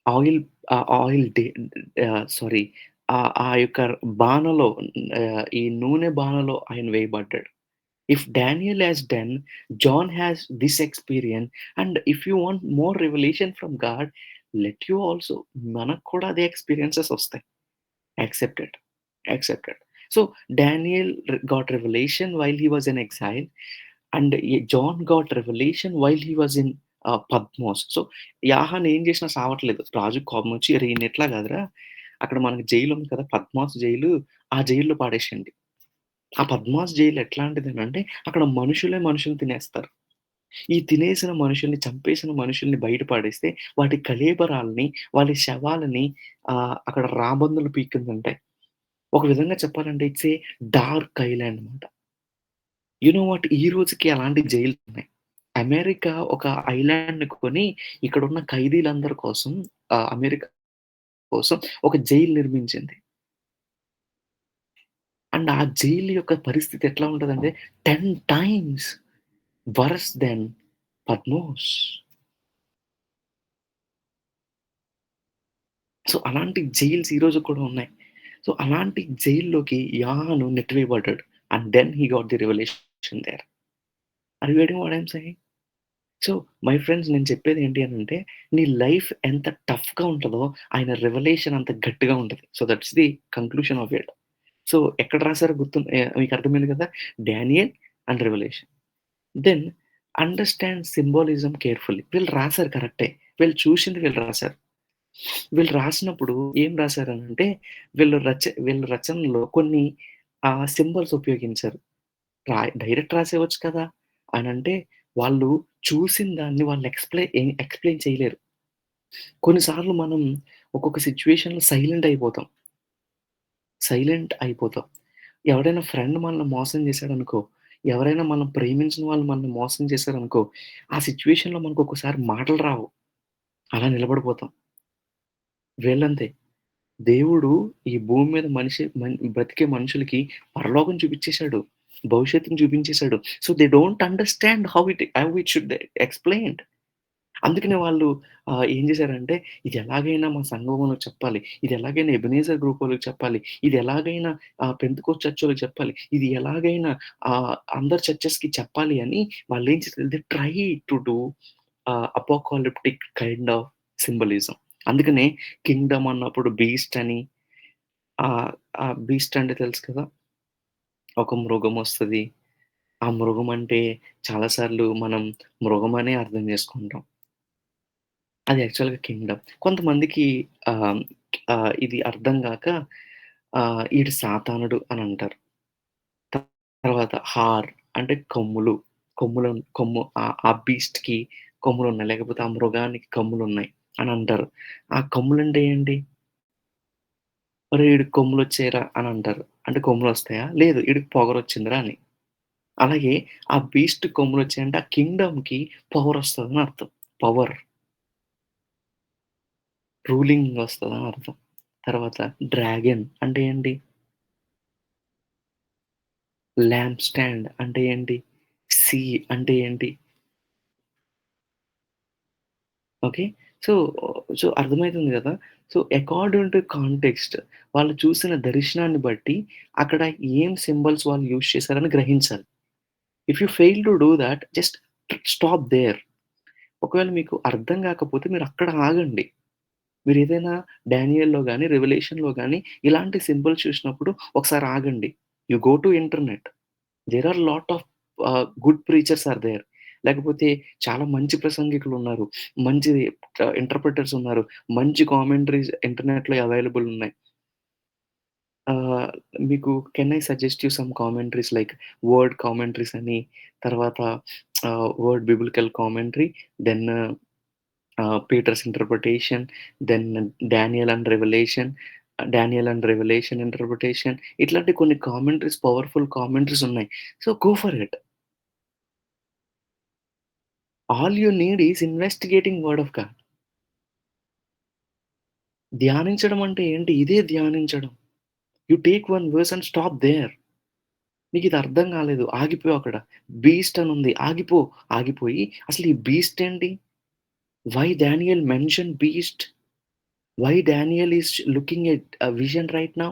oil oil sorry, ఆ యొక్క బానలో, ఈ నూనె బానలో ఆయన వేయబడ్డాడు. If Daniel has done, John has this experience, and if you want more revelation from God, let you also, మనకు కూడా అదే ఎక్స్‌పీరియన్సెస్ వస్తాయి. Accepted. Accepted. So, Daniel got revelation while he was in exile, and John got revelation while he was in Patmos. So, Yohan ఏం చేసినా సావట్లేదు. రాజుకి కోపమొచ్చి, "అరె! ఈయన ఇట్లా కాదురా, అక్కడ మనకి జైలుంది కదా! 'పద్మాస్' జైలు. ఆ జైల్‌లో పాడేసేయండి. ఆ 'పద్మాస్' జైలు ఎట్లాంటిదనంటే అక్కడ మనుషులే మనుషుల్ని తినేస్తారు. ఈ తినేసిన మనుషుల్ని, చంపేసిన మనుషుల్ని బయట పడేస్తే వాటి కళేబరాల్ని, వాళ్ళ శవాలని అక్కడ రాబందులు పీక్కుని తింటాయి. ఒక విధంగా చెప్పాలంటే ఇట్స్ ఏ డార్క్ ఐలాండ్ మాట. You know what? ఈ రోజుకి అలాంటి జైల్సున్నాయి. అమెరికా ఒక ఐలాండ్‌ని కొని ఇక్కడున్న ఖైదీలందరి కోసం అమెరికా కోసం ఒక జైలు నిర్మించింది. అండ్ ఆ జైలు యొక్క పరిస్థితి ఎట్లా ఉంటదంటే 10 times worse then Patmos. So, అలాంటి జైల్స్ ఈ రోజుకి కూడా ఉన్నాయి. సో, అలాంటి జైల్లోకి యాహాను నెట్టివేయబడ్డాడు. And then he got the revelation there. Are you getting what I am saying? So, my friends నేను చెప్పేది ఏంటి అనంటే, నీ లైఫ్ ఎంత టఫ్‌గా ఉంటదో, ఆయన రివలేషన్ అంత గట్టిగా ఉంటది. So, that's the conclusion of it. So, ఎక్కడ రాసారో మీకు అర్థమైంది కదా! Daniel and Revelation. Then understand symbolism carefully. వీళ్ళు రాసారు కరెక్టే. వీళ్ళు రాసారు. వీళ్ళు రాసినప్పుడు ఏం రాసారనంటే, వీళ్ళ రచనలో కొన్ని సింబాల్స్ ఉపయోగించారు. డైరెక్ట్ రాసేయవచ్చు కదా! అనంటే, వాళ్ళు చూసిన దాన్ని వాళ్ళు ఎక్స్‌ప్లెయిన్ చేయలేరు. కొన్ని సార్లు మనం ఒక్కొక్క సిట్యుయేషన్‌లో సైలెంట్ అయిపోతాం. ఎవడైనా ఫ్రెండ్ మనల్ని మోసం చేశాడనుకో, ఎవరైనా మనం ప్రేమించిన వాళ్ళు మనల్ని మోసం చేశారనుకో, ఆ సిట్యుయేషన్‌లో మనకు ఒక్కోసారి మాటలు రావు. అలా నిలబడిపోతాం. వీళ్ళంతే. దేవుడు ఈ భూమి మీద బ్రతికే మనుషులకి పరలోకం చూపిచ్చేసాడు. భవిష్యత్తుని చూపించేసాడు. So, they don't understand how it should explained. అందుకనే వాళ్ళు ఏం చేశారంటే, ఇది ఎలాగైనా మా సంఘంలోకి చెప్పాలి. ఇది ఎలాగైనా ఎబెనేజర్ గ్రూప్ వాళ్ళకి చెప్పాలి. ఇది ఎలాగైనా పెంతెకోస్త్ చర్చోళ్ళకి చెప్పాలి. ఇది ఎలాగైనా అందరి చర్చెస్‌కి చెప్పాలి అని వాళ్ళేం చేశారు, they try to do apocalyptic kind of symbolism. అందుకనే కింగ్‌డమ్ అన్నప్పుడు బీస్ట్ అని ఆ బీస్ట్ అంటే తెలుసు కదా! ఒక మృగమొస్తది. ఆ మృగం అంటే చాలా సార్లు మనం మృగమనే అర్థం చేసుకుంటాం. అది యాక్చువల్‌గా కింగ్‌డమ్. కొంతమందికి ఆహ్, ఇది అర్థం గాక ఈడు సాతానుడు అనంటారు. తర్వాత అంటే కొమ్ములు. ఆ బీస్ట్‌కి కొమ్ములున్నాయి. లేకపోతే ఆ మృగానికి కొమ్ములున్నాయి అనంటారు. ఆ కొమ్ములంటే ఏంటి? "ఒరేయ్! ఈడికి కొమ్ములొచ్చాయిరా" అనంటారు. అంటే కొమ్ములొస్తాయా? లేదు. ఈడికి పొగరొచ్చిందిరా అని. అలాగే ఆ బీస్ట్ కొమ్ములొచ్చాయంటే ఆ కింగ్‌డమ్‌కి పవరొస్తదని అర్థం. పవర్, రూలింగ్ వస్తదని అర్థం. తర్వాత డ్రాగన్ అంటే ఏంటి? లాంప్ స్టాండ్ అంటే ఏంటి? సీ అంటే ఏంటి? ఓకే. సో, అర్థమైతుంది గదా! సో, అకార్డింగ్ టు కాంటెక్స్ట్ వాళ్ళు చూసిన దర్శనాన్ని బట్టి అక్కడ ఏం సింబల్స్ వాళ్ళు యూజ్ చేశారని గ్రహించాలి. If you fail to do that just stop there. ఒకవేళ మీకు అర్థం గాకపోతే మీరక్కడ ఆగండి. మీరేదైనా డానియల్‌లో గాని, రెవల్యూషన్‌లో గాని ఇలాంటి సింబల్స్ చూసినప్పుడు ఒకసారి ఆగండి. You go to internet. There are lot of good preachers are there. లేకపోతే చాలా మంచి ప్రసంగికులున్నారు. మంచి ఇంటర్‌ప్రిటర్స్ ఉన్నారు. మంచి కామెంటరీస్ ఇంటర్నెట్‌లో అవైలబుల్ ఉన్నాయి. ఆహ్, మీకు can I suggest you some commentaries like word commentaries అని, తర్వాత word biblical commentary, then Peter's interpretation, then Daniel and Revelation interpretation ఇట్లాంటి కొన్ని కామెంటరీస్ పవర్‌ఫుల్ కామెంటరీస్ ఉన్నాయి. So, go for it. All you need is investigating word of God. ధ్యానించడం అంటే ఏంటి? ఇదే ధ్యానించడం. You take one verse and stop there. నీకిది అర్థం కాలేదు. ఆగిపో అక్కడ. బీస్ట్ అనుంది. ఆగిపో. ఆగిపోయి అసలు ఈ బీస్ట్ ఏంటి? Why Daniel mention beast? Why Daniel is looking at vision right now?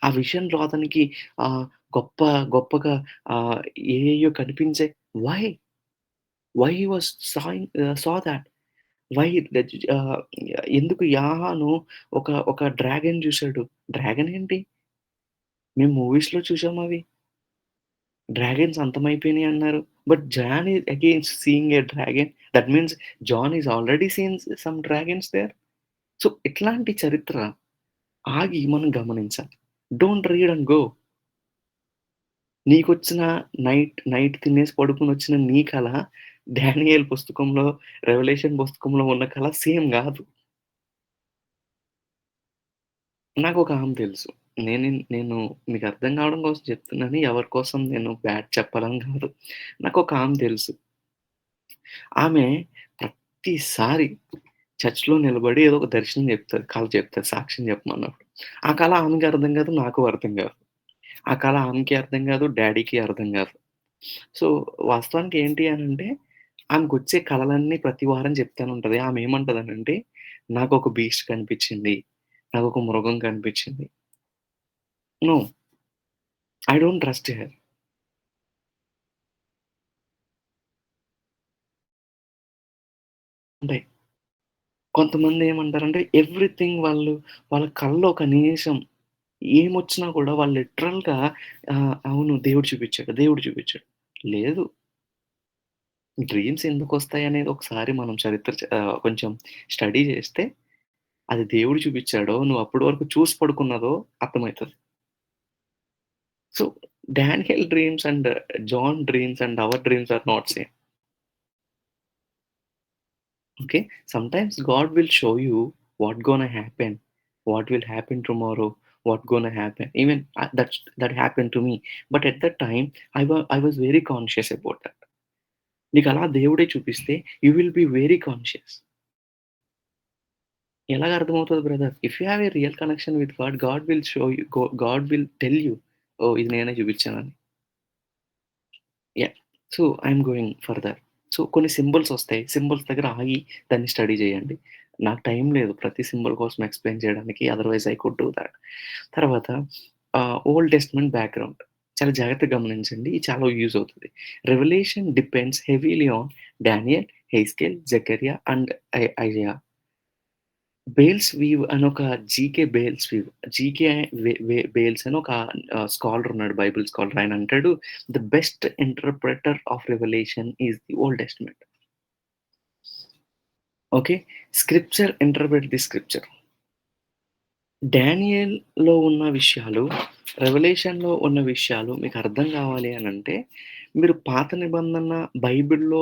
ఆ విజన్‌లో అతనికి ఆహ్, గొప్ప గొప్పగా ఆహ్, ఏయేయో కనిపించాయి. Why? Why he was saw thought? Why ah, ఎందుకు యాహాను ఒక డ్రాగన్ చూసాడు. డ్రాగన్ ఏంటి? మేము మూవీస్‌లో చూసామవి. డ్రాగన్స్ అంతమైపోయినాయి అన్నారు. But John is again seeing a dragon. That means John is already seen some dragons there. So, ఇట్లాంటి చరిత్ర ఆగి మనం గమనించాలి. Don't read and go. నీకొచ్చిన నైట్ నైట్ తినేసి పడుకొనొచ్చిన నీ కల, డానియేల్ పుస్తకంలో, రెవల్యూషన్ పుస్తకంలో ఉన్న కల సేమ్ గాదు. నాకొక ఆమె తెలుసు. నేను మీకు అర్థం కావడం కోసం చెప్తున్నాను. ఎవరి కోసం నేను బ్యాడ్ చెప్పాలని గాదు. నాకొక ఆమె తెలుసు. ఆమె ప్రతిసారి చర్చ్‌లో నిలబడి ఏదో ఒక దర్శనం చెప్తది. కల చెప్తది సాక్ష్యం చెప్పమన్నప్పుడు. ఆ కల ఆమెకి అర్థం కాదు. నాకు అర్థం కాదు. ఆ కల ఆమెకి అర్థం కాదు. డ్యాడీకి అర్థం కాదు. సో, వాస్తవానికి ఏంటి అనంటే, ఆమెకొచ్చే కలలన్నీ ప్రతి వారం చెప్తానుంటది. ఆమె ఏమంటదనంటే, నాకొక బీస్ట్ కనిపించింది. నాకొక మృగం కనిపించింది. No. I don't trust her. అంటే కొంతమంది ఏమంటారంటే, ఎవ్రీథింగ్ వాళ్ళ కల్లో కనీసం ఏమొచ్చినా కూడా వాళ్ళు లిటరల్‌గా అవును దేవుడు చూపిచ్చాడు. దేవుడు చూపిచ్చాడు. లేదు. డ్రీమ్స్ ఎందుకొస్తాయనేది ఒకసారి మనం కొంచెం స్టడీ చేస్తే, అది దేవుడు చూపిచ్చాడో, నువ్వు అప్పటి వరకు చూసి పడుకున్నదో అర్థమైతది. So, Daniel dreams and John dreams and our dreams are not same. Okay? Sometimes God will show you what gonna happen, what will happen tomorrow, what gonna happen. Even that happened to me. But at that time, I was very conscious about that. నీకలా దేవుడే చూపిస్తే you will be very conscious. ఎలాగ అర్థమవుతది brother? If you have a real connection with God, God will show you God will tell you oh! ఇది నేనే చూపిచ్చానని. Yeah! So, I'm going further. So, కొన్ని సింబల్స్ ఒస్తాయి. సింబల్స్ దగ్గర ఆగి దాన్ని స్టడీ చేయండి. నాకు టైం లేదు ప్రతి సింబల్ కోసం ఎక్స్‌ప్లెయిన్ చేయడానికి. Otherwise I could do that. తర్వాత ఓల్డ్ టెస్టమెంట్ బ్యాక్‌గ్రౌండ్. చాలా జాగ్రత్తగా గమనించండి. ఇది చాలా యూజ్ అవుతది. Revelation depends heavily on Daniel, Ezekiel, Zechariah and Isaiah. Beale's view అని ఒక GK Beale's view. GK Beales అని ఒక స్కాలర్ ఉన్నాడు. Bible scholar. ఆయన అంటాడు, "the best interpreter of Revelation is the Old Testament." Okay. Scripture interpret the scripture. డానియేల్‌లో ఉన్న విషయాలు, రెవల్యూషన్‌లో ఉన్న విషయాలు మీకు అర్థం కావాలి అనంటే, మీరు పాత నిబంధన బైబిల్‌లో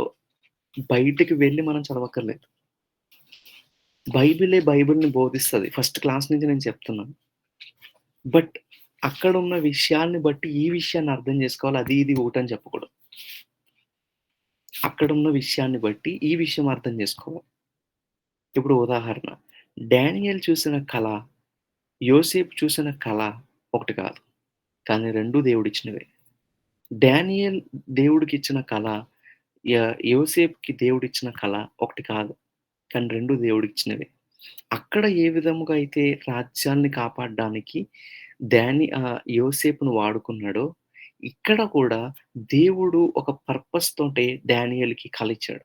బయటికి వెళ్లి మనం చదవక్కర్లేదు. బైబిల్‌ని బోధిస్తది. ఫస్ట్ క్లాస్ నుంచి నేను చెప్తున్నాను. బట్ అక్కడున్న విషయాల్ని బట్టి ఈ విషయాన్ని అర్థం జేసుకోవాలి. అది ఇది ఒకటని చెప్పకూడదు. అక్కడున్న విషయాన్ని బట్టి ఈ విషయం అర్థం జేసుకోవాలి. ఇప్పుడు ఉదాహరణ, డానియేల్ చూసిన కల, యోసేపు చూసిన కల ఒకటి కాదు. కానీ 2 దేవుడిచ్చినవే. డానియేల్ దేవుడికిచ్చిన కల, యోసేపుకి దేవుడిచ్చిన కల ఒకటి కాదు. కానీ 2 దేవుడిచ్చినవే. అక్కడ ఏ విధముగా అయితే రాజ్యాన్ని కాపాడడానికి యోసేపును వాడుకున్నాడో, ఇక్కడ కూడా దేవుడు ఒక పర్పస్ తోటే డానియేల్‌కి కలిచ్చాడు.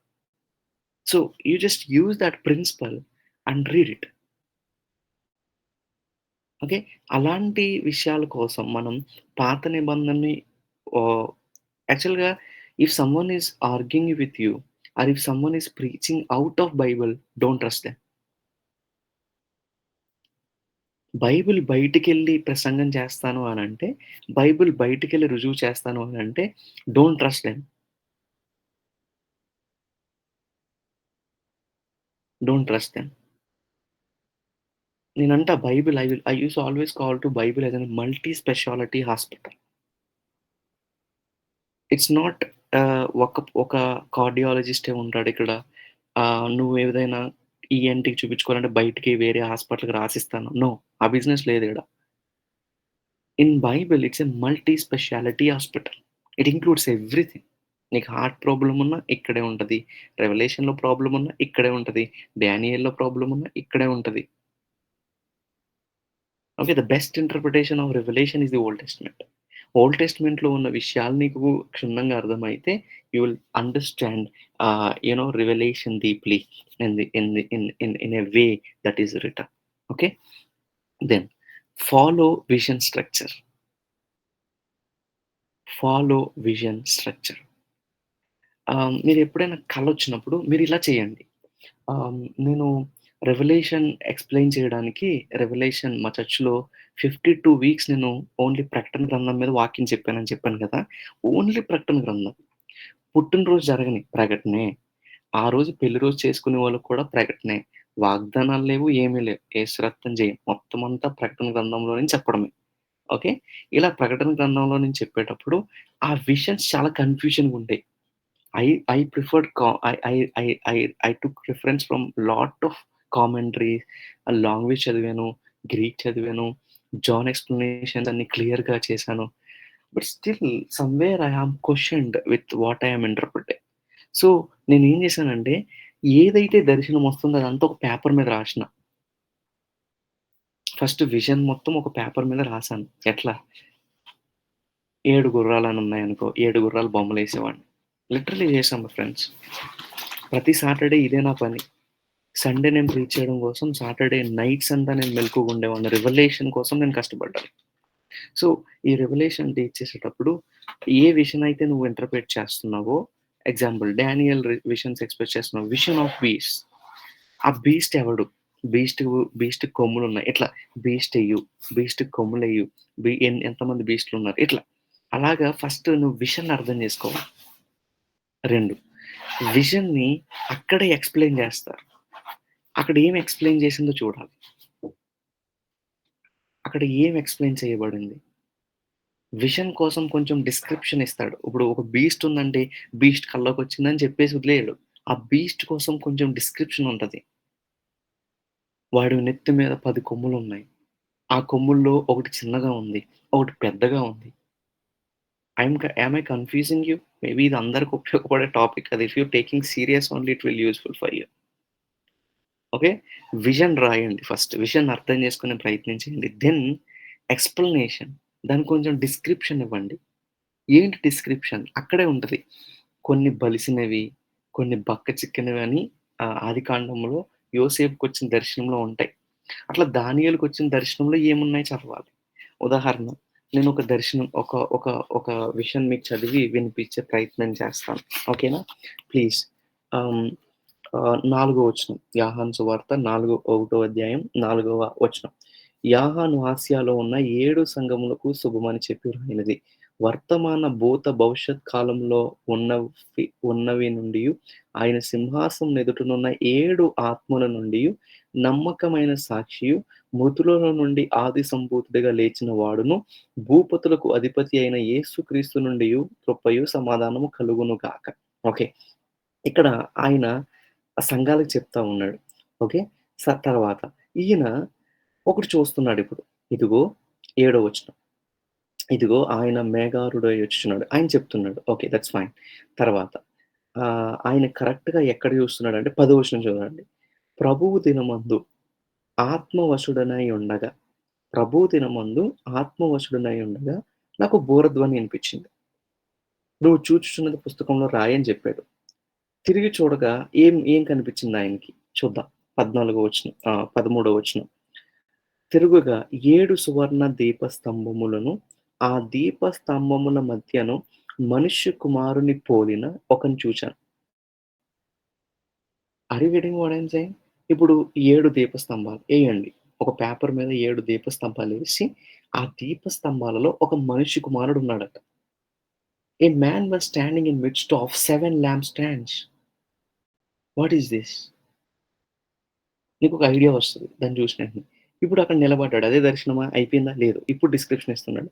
So, you just use that principle and read it. Okay. అలాంటి విషయాల కోసం మనం పాత నిబంధనని ఆహ్, యాక్చువల్‌గా if someone is arguing with you or if someone is preaching out of Bible, don't trust them. Bible బయటికెళ్ళి ప్రసంగం చేస్తాను అనంటే, బైబిల్ బయటికెళ్ళి రుజువు చేస్తాను అనంటే, don't trust them. Don't trust them. నేనంటా Bible I use to always call to Bible as an multi specialty hospital. It's not ఒక కార్డియాలజిస్టే ఉంటాడిక్కడ. నువ్వు ఏదైనా ఈఎన్‌టీకి చూపించుకోవాలంటే బయటికి వేరే హాస్పిటల్‌కి రాసిస్తాను. నో. ఆ బిజినెస్ లేదీడ. In Bible it's a multi specialty hospital. It includes everything. నీకు హార్ట్ ప్రాబ్లమ్ ఉన్నా ఇక్కడే ఉంటది. రెవల్యూషన్‌లో ప్రాబ్లమ్ ఉన్నా ఇక్కడే ఉంటది. డానియేల్‌లో ప్రాబ్లమ్ ఉన్నా ఇక్కడే ఉంటది. Okay. The best interpretation of Revelation is the Old Testament. Old టెస్టమెంట్‌లో ఉన్న విషయాలు నీకు క్షుణ్ణంగా అర్థమైతే you will understand Revelation deeply in a way that is written. Okay. Then follow vision structure. Follow vision structure. మీరెప్పుడైనా కలొచ్చినప్పుడు మీరిలా చేయండి. ఆహ్, నేను రెవల్యూషన్ ఎక్స్‌ప్లెయిన్ చేయడానికి రెవల్యూషన్ మా చర్చ్‌లో 52 వీక్స్ నేను ఓన్లీ ప్రకటన గ్రంథం మీద వాక్యం చెప్పానని చెప్పాను కదా! ఓన్లీ ప్రకటన గ్రంథం. పుట్టినరోజు జరగని ప్రకటనే. ఆ రోజు పెళ్లి రోజు చేసుకునే వాళ్ళకి కూడా ప్రకటనే. వాగ్దానాలు లేవు, ఏమీ లేవు. యేసు రక్తం జయం. మొత్తం అంతా ప్రకటన గ్రంథంలో నుంచి చెప్పడమే. ఓకే. ఇలా ప్రకటన గ్రంథంలో నుంచి చెప్పేటప్పుడు ఆ విషన్స్ చాలా కన్‌ఫ్యూజన్‌గుంటాయి. I I preferred I took reference from lot of commentaries, language చదివాను, గ్రీక్ చదివాను, జాన్ ఎక్స్‌ప్లనేషన్స్ అన్ని క్లియర్‌గా చేశాను. But still somewhere I am questioned with what I am interpreting. So, నేనేం చేశానంటే, ఏదైతే దర్శనం వస్తుందో అదంతా ఒక పేపర్ మీద రాసిన. ఫస్ట్ విజన్ మొత్తం ఒక పేపర్ మీద రాసాను. ఎట్లా? 7 గుర్రాలని ఉన్నాయనుకో, 7 గుర్రాల బొమ్మలేసేవాడిని. లిటరల్లీ చేశాను ఫ్రెండ్స్. ప్రతి సాటర్‌డే ఇదే నా పని. సండే నేను ప్రీచ్ చేయడం కోసం సాటర్‌డే నైట్స్ అంతా నేను మెలకువగా ఉండేవాడిని. రివల్యూషన్ కోసం నేను కష్టపడ్డాను. సో, ఈ రివల్యూషన్ టీచ్ చేసేటప్పుడు ఏ విషన్ అయితే నువ్వు ఇంటర్ప్రిట్ చేస్తున్నావో, ఎగ్జాంపుల్ డానియల్ విషన్స్ ఎక్స్‌ప్రెస్ చేస్తున్నావు. Vision of beast. ఆ బీస్ట్ ఎవడు? బీస్ట్ కొమ్ములున్నాయి. ఇట్లా బీస్ట్ ఎయ్యు, బీస్ట్ కొమ్ములెయ్యు, ఎంతమంది బీస్ట్‌లున్నారు. ఇట్లా. అలాగా ఫస్ట్ నువ్వు విషన్‌ని అర్థం చేసుకోవాలి. 2 విజన్‌ని అక్కడే ఎక్స్‌ప్లెయిన్ చేస్తారు. అక్కడ ఏం ఎక్స్‌ప్లెయిన్ చేసిందో చూడాలి. అక్కడ ఏం ఎక్స్‌ప్లెయిన్ చేయబడింది? విషన్ కోసం కొంచెం డిస్క్రిప్షన్ ఇస్తాడు. ఇప్పుడు ఒక బీస్ట్ ఉందంటే, బీస్ట్ కల్లోకొచ్చిందని చెప్పేసి వదిలేయడు. ఆ బీస్ట్ కోసం కొంచెం డిస్క్రిప్షన్ ఉంటది. వాడి నెత్తి మీద 10 కొమ్ములున్నాయి. ఆ కొమ్ముల్లో ఒకటి చిన్నగా ఉంది. ఒకటి పెద్దగా ఉంది. Am I confusing you? Maybe ఇది అందరికి ఉపయోగపడే టాపిక్ అది. If you taking serious only it will useful for you. Okay. Vision రాయండి ఫస్ట్. విజన్ అర్థం చేసుకునే ప్రయత్నం చేయండి. Then explanation. దానికి కొంచెం డిస్క్రిప్షన్ ఇవ్వండి. ఏంటి డిస్క్రిప్షన్? అక్కడే ఉంటది. కొన్ని బలిసినవి, కొన్ని బక్క చిక్కినవి అని ఆదికాండంలో యోసేపుకొచ్చిన దర్శనంలో ఉంటాయి. అట్లా దానియేలుకొచ్చిన దర్శనంలో ఏమున్నాయి చదవాలి. ఉదాహరణ, నేను ఒక దర్శనం ఒక ఒక ఒక విషయం మీకు చదివి వినిపించే ప్రయత్నం చేస్తాను. ఓకేనా? ప్లీజ్. ఆహ్, 4 వచనం. యోహాను సువార్త 1 అధ్యాయం 4 వచనం. యాహాను ఆసియాలో ఉన్న 7 సంఘములకు శుభమని చెప్పి వ్రాయినది. వర్తమాన, భూత, భవిష్యత్ కాలంలో ఉన్నవి నుండియు, ఆయన సింహాసనం ఎదుటనున్న 7 ఆత్మల నుండియు, నమ్మకమైన సాక్షియు, మృతులలో నుండి ఆది సంభూతుడిగా లేచిన వాడును, భూపతులకు అధిపతి అయిన యేసుక్రీస్తు నుండియు కృపయు, సమాధానము కలుగును గాక. ఓకే. ఇక్కడ ఆయన ఆ సంఘాలకు చెప్తా ఉన్నాడు. ఓకే. తర్వాత ఈయన ఒకటి చూస్తున్నాడిప్పుడు. ఇదిగో ఏడో వచనం. ఇదిగో ఆయన మేఘారూఢుడై వచ్చుచున్నాడు. ఆయన చెప్తున్నాడు. ఓకే. That's fine. తర్వాత ఆయన కరెక్ట్‌గా ఎక్కడ చూస్తున్నాడంటే 10వ వచనం చూడండి. ప్రభువు దినమందు ఆత్మవశుడనై ఉండగా, ప్రభువు దినమందు ఆత్మవశుడనై ఉండగా నాకు బూరధ్వని వినిపించింది. నువ్వు చూచుచున్నది పుస్తకంలో రాయని చెప్పాడు. తిరిగి చూడగా ఏం ఏం కనిపించింది ఆయనకి? చూద్దాం. 13వ వచనం. తిరుగుగా 7 సువర్ణ దీపస్తంభములను, ఆ దీపస్తంభముల మధ్యను మనుష్య కుమారుని పోలిన ఒకని చూచాను. Are you getting what I am saying? ఇప్పుడు 7 దీపస్తంభాలు ఎయండి. ఒక పేపర్ మీద 7 దీపస్తంభాలేసి, ఆ దీపస్తంభాలలో ఒక మనిషి కుమారుడున్నాడట. A man was standing in midst of 7 lampstands. What is this? నీకొక ఐడియా వస్తది దాన్ని చూసిన వెంటనే. ఇప్పుడు అక్కడ నిలబడ్డాడు. అదే దర్శనమా? అయిపోయిందా? లేదు. ఇప్పుడు డిస్క్రిప్షన్ ఇస్తున్నాడు.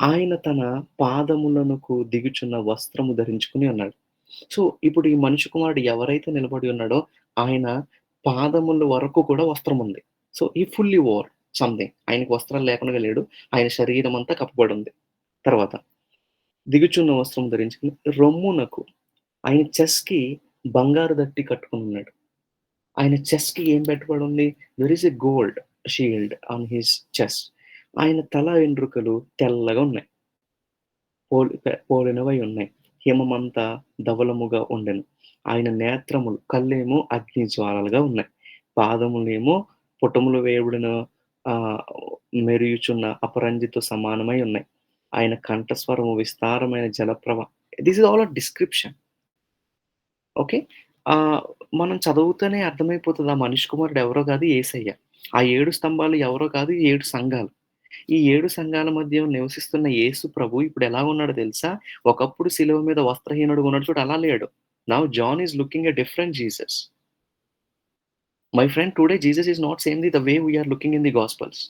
ఆయన తన పాదములకు దిగుచున్న వస్త్రము ధరించుకొని ఉన్నాడు. సో, ఇప్పుడు ఈ మనిషి కుమారుడు ఎవరైతే నిలబడి ఉన్నాడో, ఆయన పాదముల వరకు కూడా వస్త్రం ఉంది. సో, హి ఫుల్లీ వోర్ సంథింగ్. ఆయనకి వస్త్రాలు లేకుండా లేడు. ఆయన శరీరం అంతా కప్పబడి ఉంది. తర్వాత దిగుచున్న వస్త్రం ధరించుకొని రొమ్మునకు ఆయన చెస్ట్‌కి బంగారు దట్టి కట్టుకొనున్నాడు. ఆయన చెస్ట్‌కి ఏం పెట్టబడుంది? There is a gold shield on his chest. ఆయన తల వెంట్రుకలు తెల్లగా ఉన్నాయి. పోలినవై ఉన్నాయి. హిమమంతా ధవలముగా ఉండెను. ఆయన నేత్రములు కళ్ళేమో అగ్ని జ్వాలలుగా ఉన్నాయి. పాదములేమో పుటములు వేయబడిన ఆహ్, మెరియుచున్న అపరంజితో సమానమై ఉన్నాయి. ఆయన కంఠస్వరము విస్తారమైన జలప్రవా this is all a description. Okay. మనం చదువుతూనే అర్థమైపోతది. ఆ మనిషి కుమారుడు ఎవరో కాదు యేసయ్య. ఆ 7 స్తంభాలు ఎవరో కాదు, ఈ 7 సంఘాలు. ఈ 7 సంఘాల మధ్య నివసిస్తున్న యేసు ప్రభు ఇప్పుడు ఎలా ఉన్నాడో తెలుసా? ఒకప్పుడు శిలువ మీద వస్త్రహీనుడుగా ఉన్నాడు చూడు అలా లేడు. Now John is looking a different Jesus. My friend today Jesus is not same the way we are looking in the gospels.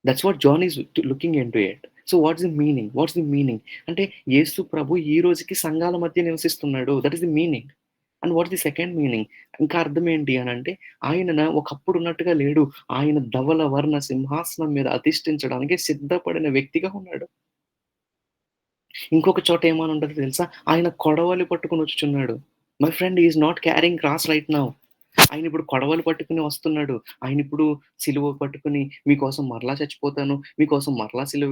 That's what John is looking into it. So what's the meaning? What's the meaning? అంటే యేసు ప్రభు ఈ రోజుకి సంఘాల మధ్య నివసిస్తున్నాడు. That is the meaning. And what the second meaning? ఇంకా అర్థం ఏంటి అనంటే, ఆయన ఒకప్పుడు ఉన్నట్టుగా లేడు. ఆయన ధవల వర్ణ సింహాసనం మీద అధిష్ఠించడానికి సిద్ధపడిన వ్యక్తిగా ఉన్నాడు. ఇంకొక చోట ఏమని ఉంటదో తెలుసా? ఆయన కొడవలి పట్టుకొని వచ్చుచున్నాడు. My friend he is not carrying cross right now. ఆయనిప్పుడు కొడవలి పట్టుకొని వస్తున్నాడు. ఆయనిప్పుడు సిలువ పట్టుకొని మీకోసం మరలా చచ్చిపోతాను. మీకోసం మరలా సిలువ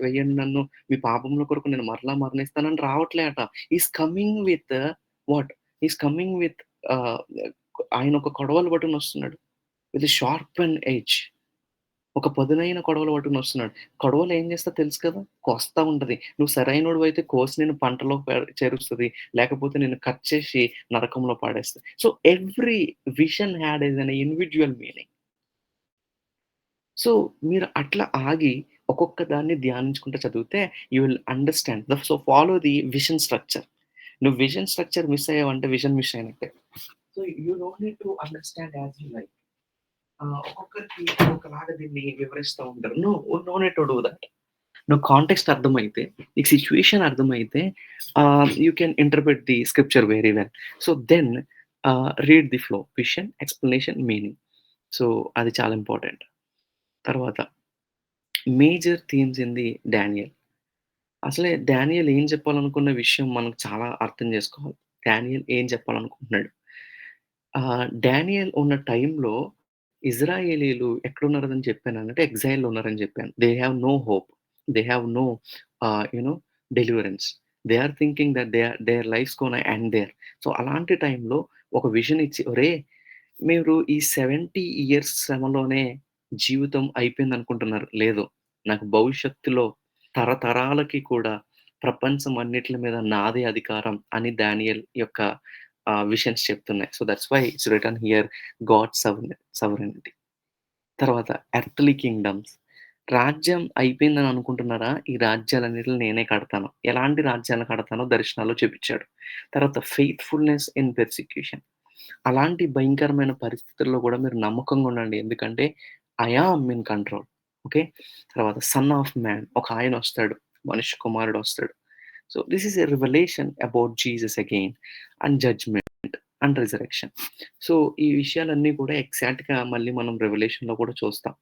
వేయండి నన్ను. మీ పాపముల కొరకు నేను మరలా మరణిస్తానని రావట్లే అట. Is coming with what? Is coming with ఆహ్, ఆయన ఒక కొడవలి పట్టుకొని వస్తున్నాడు. With sharpen edge. ఒక పదునైన కొడవలి పట్టుకొనొస్తున్నాడు. కొడవలి ఏం చేస్తదో తెలుసు కదా! కోస్తా ఉంటది. నువ్వు సరైనోడివైతే కోసి నిన్ను పంటలో చేరుస్తది. లేకపోతే నిన్ను కట్ చేసి నరకంలో పాడేస్తది. So, every vision had is an individual meaning. So, మీరు అట్లా ఆగి ఒక్కొక్క దాన్ని ధ్యానించుకుంటూ చదివితే you will understand. So, follow the vision structure. నువ్వు విషన్ స్ట్రక్చర్ మిస్ అయ్యావంటే విషన్ మిస్ అయినట్టే. So, you don't need to understand as you like. ఒక్కొక్కరికి ఒక్కొక్కలాగా దీన్ని వివరిస్తా ఉంటారు. No need to do that. నువ్వు కాంటెక్స్ట్ అర్థమైతే, నీకు సిట్యుయేషన్ అర్థమైతే you can interpret the scripture very well. So, then read the flow. Vision, explanation, meaning. So, అది చాలా ఇంపార్టెంట్. తర్వాత major themes in the Daniel. అసలే డానియల్ ఏం చెప్పాలనుకున్న విషయం మనకు చాలా అర్థం చేసుకోవాలి. డానియల్ ఏం చెప్పాలనుకుంటున్నాడు? డానియల్ ఉన్న టైంలో ఇజ్రాయేలీలు ఎక్కడున్నారని చెప్పాననంటే ఎక్సైల్‌లో ఉన్నారని చెప్పాను. They have no hope. They have no you know deliverance. They are thinking that their life's gonna end there. So, అలాంటి టైంలో ఒక విజన్ ఇచ్చి, "ఒరేయ్! మీరు ఈ 70 ఇయర్స్ శ్రమలోనే జీవితం అయిపోయిందనుకుంటున్నారు. లేదు. నాకు భవిష్యత్తులో తరతరాలకి కూడా ప్రపంచం అన్నిట్లి మీద నాదే అధికారం" అని డానియేల్ యొక్క విషన్స్ చెప్తున్నాయి. So, that's why it's written here God's sovereignty. తర్వాత ఎర్త్‌లీ కింగ్డమ్స్. రాజ్యం అయిపోయిందని అనుకుంటున్నారా? ఈ రాజ్యాలన్నిటిని నేనే కడతాను. ఎలాంటి రాజ్యాలను కడతానో దర్శనాల్లో చూపిచ్చాడు. తర్వాత ఫెయిత్‌ఫుల్‌నెస్ ఇన్ పెర్సిక్యూషన్. అలాంటి భయంకరమైన పరిస్థితుల్లో గూడా మీరు నమ్మకంగా ఉండండి. ఎందుకంటే I am in control. Okay. తర్వాత సన్ ఆఫ్ మ్యాన్ ఒక ఆయనొస్తాడు. మనిషి కుమారుడొస్తాడు. So, this is a revelation about Jesus again and judgement and resurrection. So, ఈ విషయాలన్నీ కూడా ఎగ్జాక్ట్‌గా మళ్ళీ మనం రెవల్యూషన్‌లో కూడా చూస్తాం.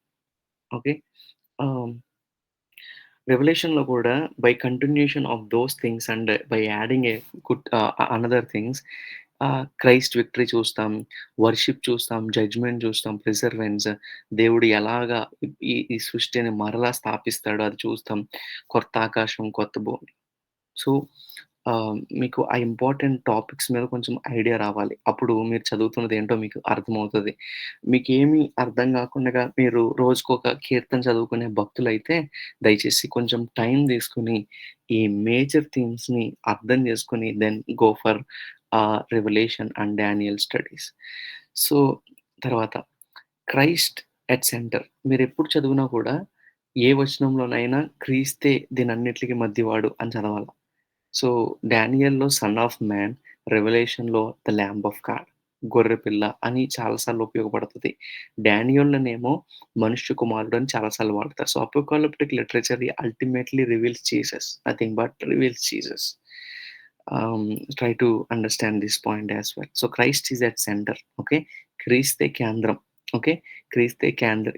ఓకే. ఆహ్, రెవల్యూషన్‌లో కూడా by continuation of those things and by adding a another things Christ victory చూస్తాం, వర్షిప్ చూస్తాం, జడ్జ్‌మెంట్ చూస్తాం, ప్రిజర్వెన్స్ దేవుడు ఎలాగా ఈ సృష్టిని మరలా స్థాపిస్తాడో అది చూస్తాం. కొత్త ఆకాశం, కొత్త భూమి. సో, మీకు ఆ ఇంపార్టెంట్ టాపిక్స్ మీద కొంచెం ఐడియా రావాలి. అప్పుడు మీరు చదువుతున్నదేంటో మీకు అర్థమవుతది. మీకేమి అర్థం గాకుండగా మీరు రోజుకొక కీర్తన చదువుకునే భక్తులైతే, దయచేసి కొంచెం టైం తీసుకొని, ఈ మేజర్ థీమ్స్‌ని అర్థం చేసుకొని, then go for Revelation and Daniel studies. So, తర్వాత క్రైస్ట్ ఎట్ సెంటర్. మీరెప్పుడు చదివినా కూడా, ఏ వచనంలోనైనా క్రీస్తే దీనన్నిట్లికి మధ్యవాడు అని చదవాల. సో, 'డానియల్‌లో' 'సన్ ఆఫ్ మ్యాన్', 'రెవల్యూషన్‌లో' 'ద ల్యాంబ్ ఆఫ్ గాడ్' 'గొర్రెపిల్ల' అని చాలా సార్లు ఉపయోగపడతది. 'డానియల్‌లోనేమో' 'మనుష్య కుమారుడు' అని చాలా సార్లు వాడతారు. So, apocalyptic literature ultimately reveals Jesus. Nothing but reveals Jesus. Try to understand this point as well. So, Christ is at centre. Okay. క్రీస్తే కేంద్రం. ఓకే. క్రీస్తే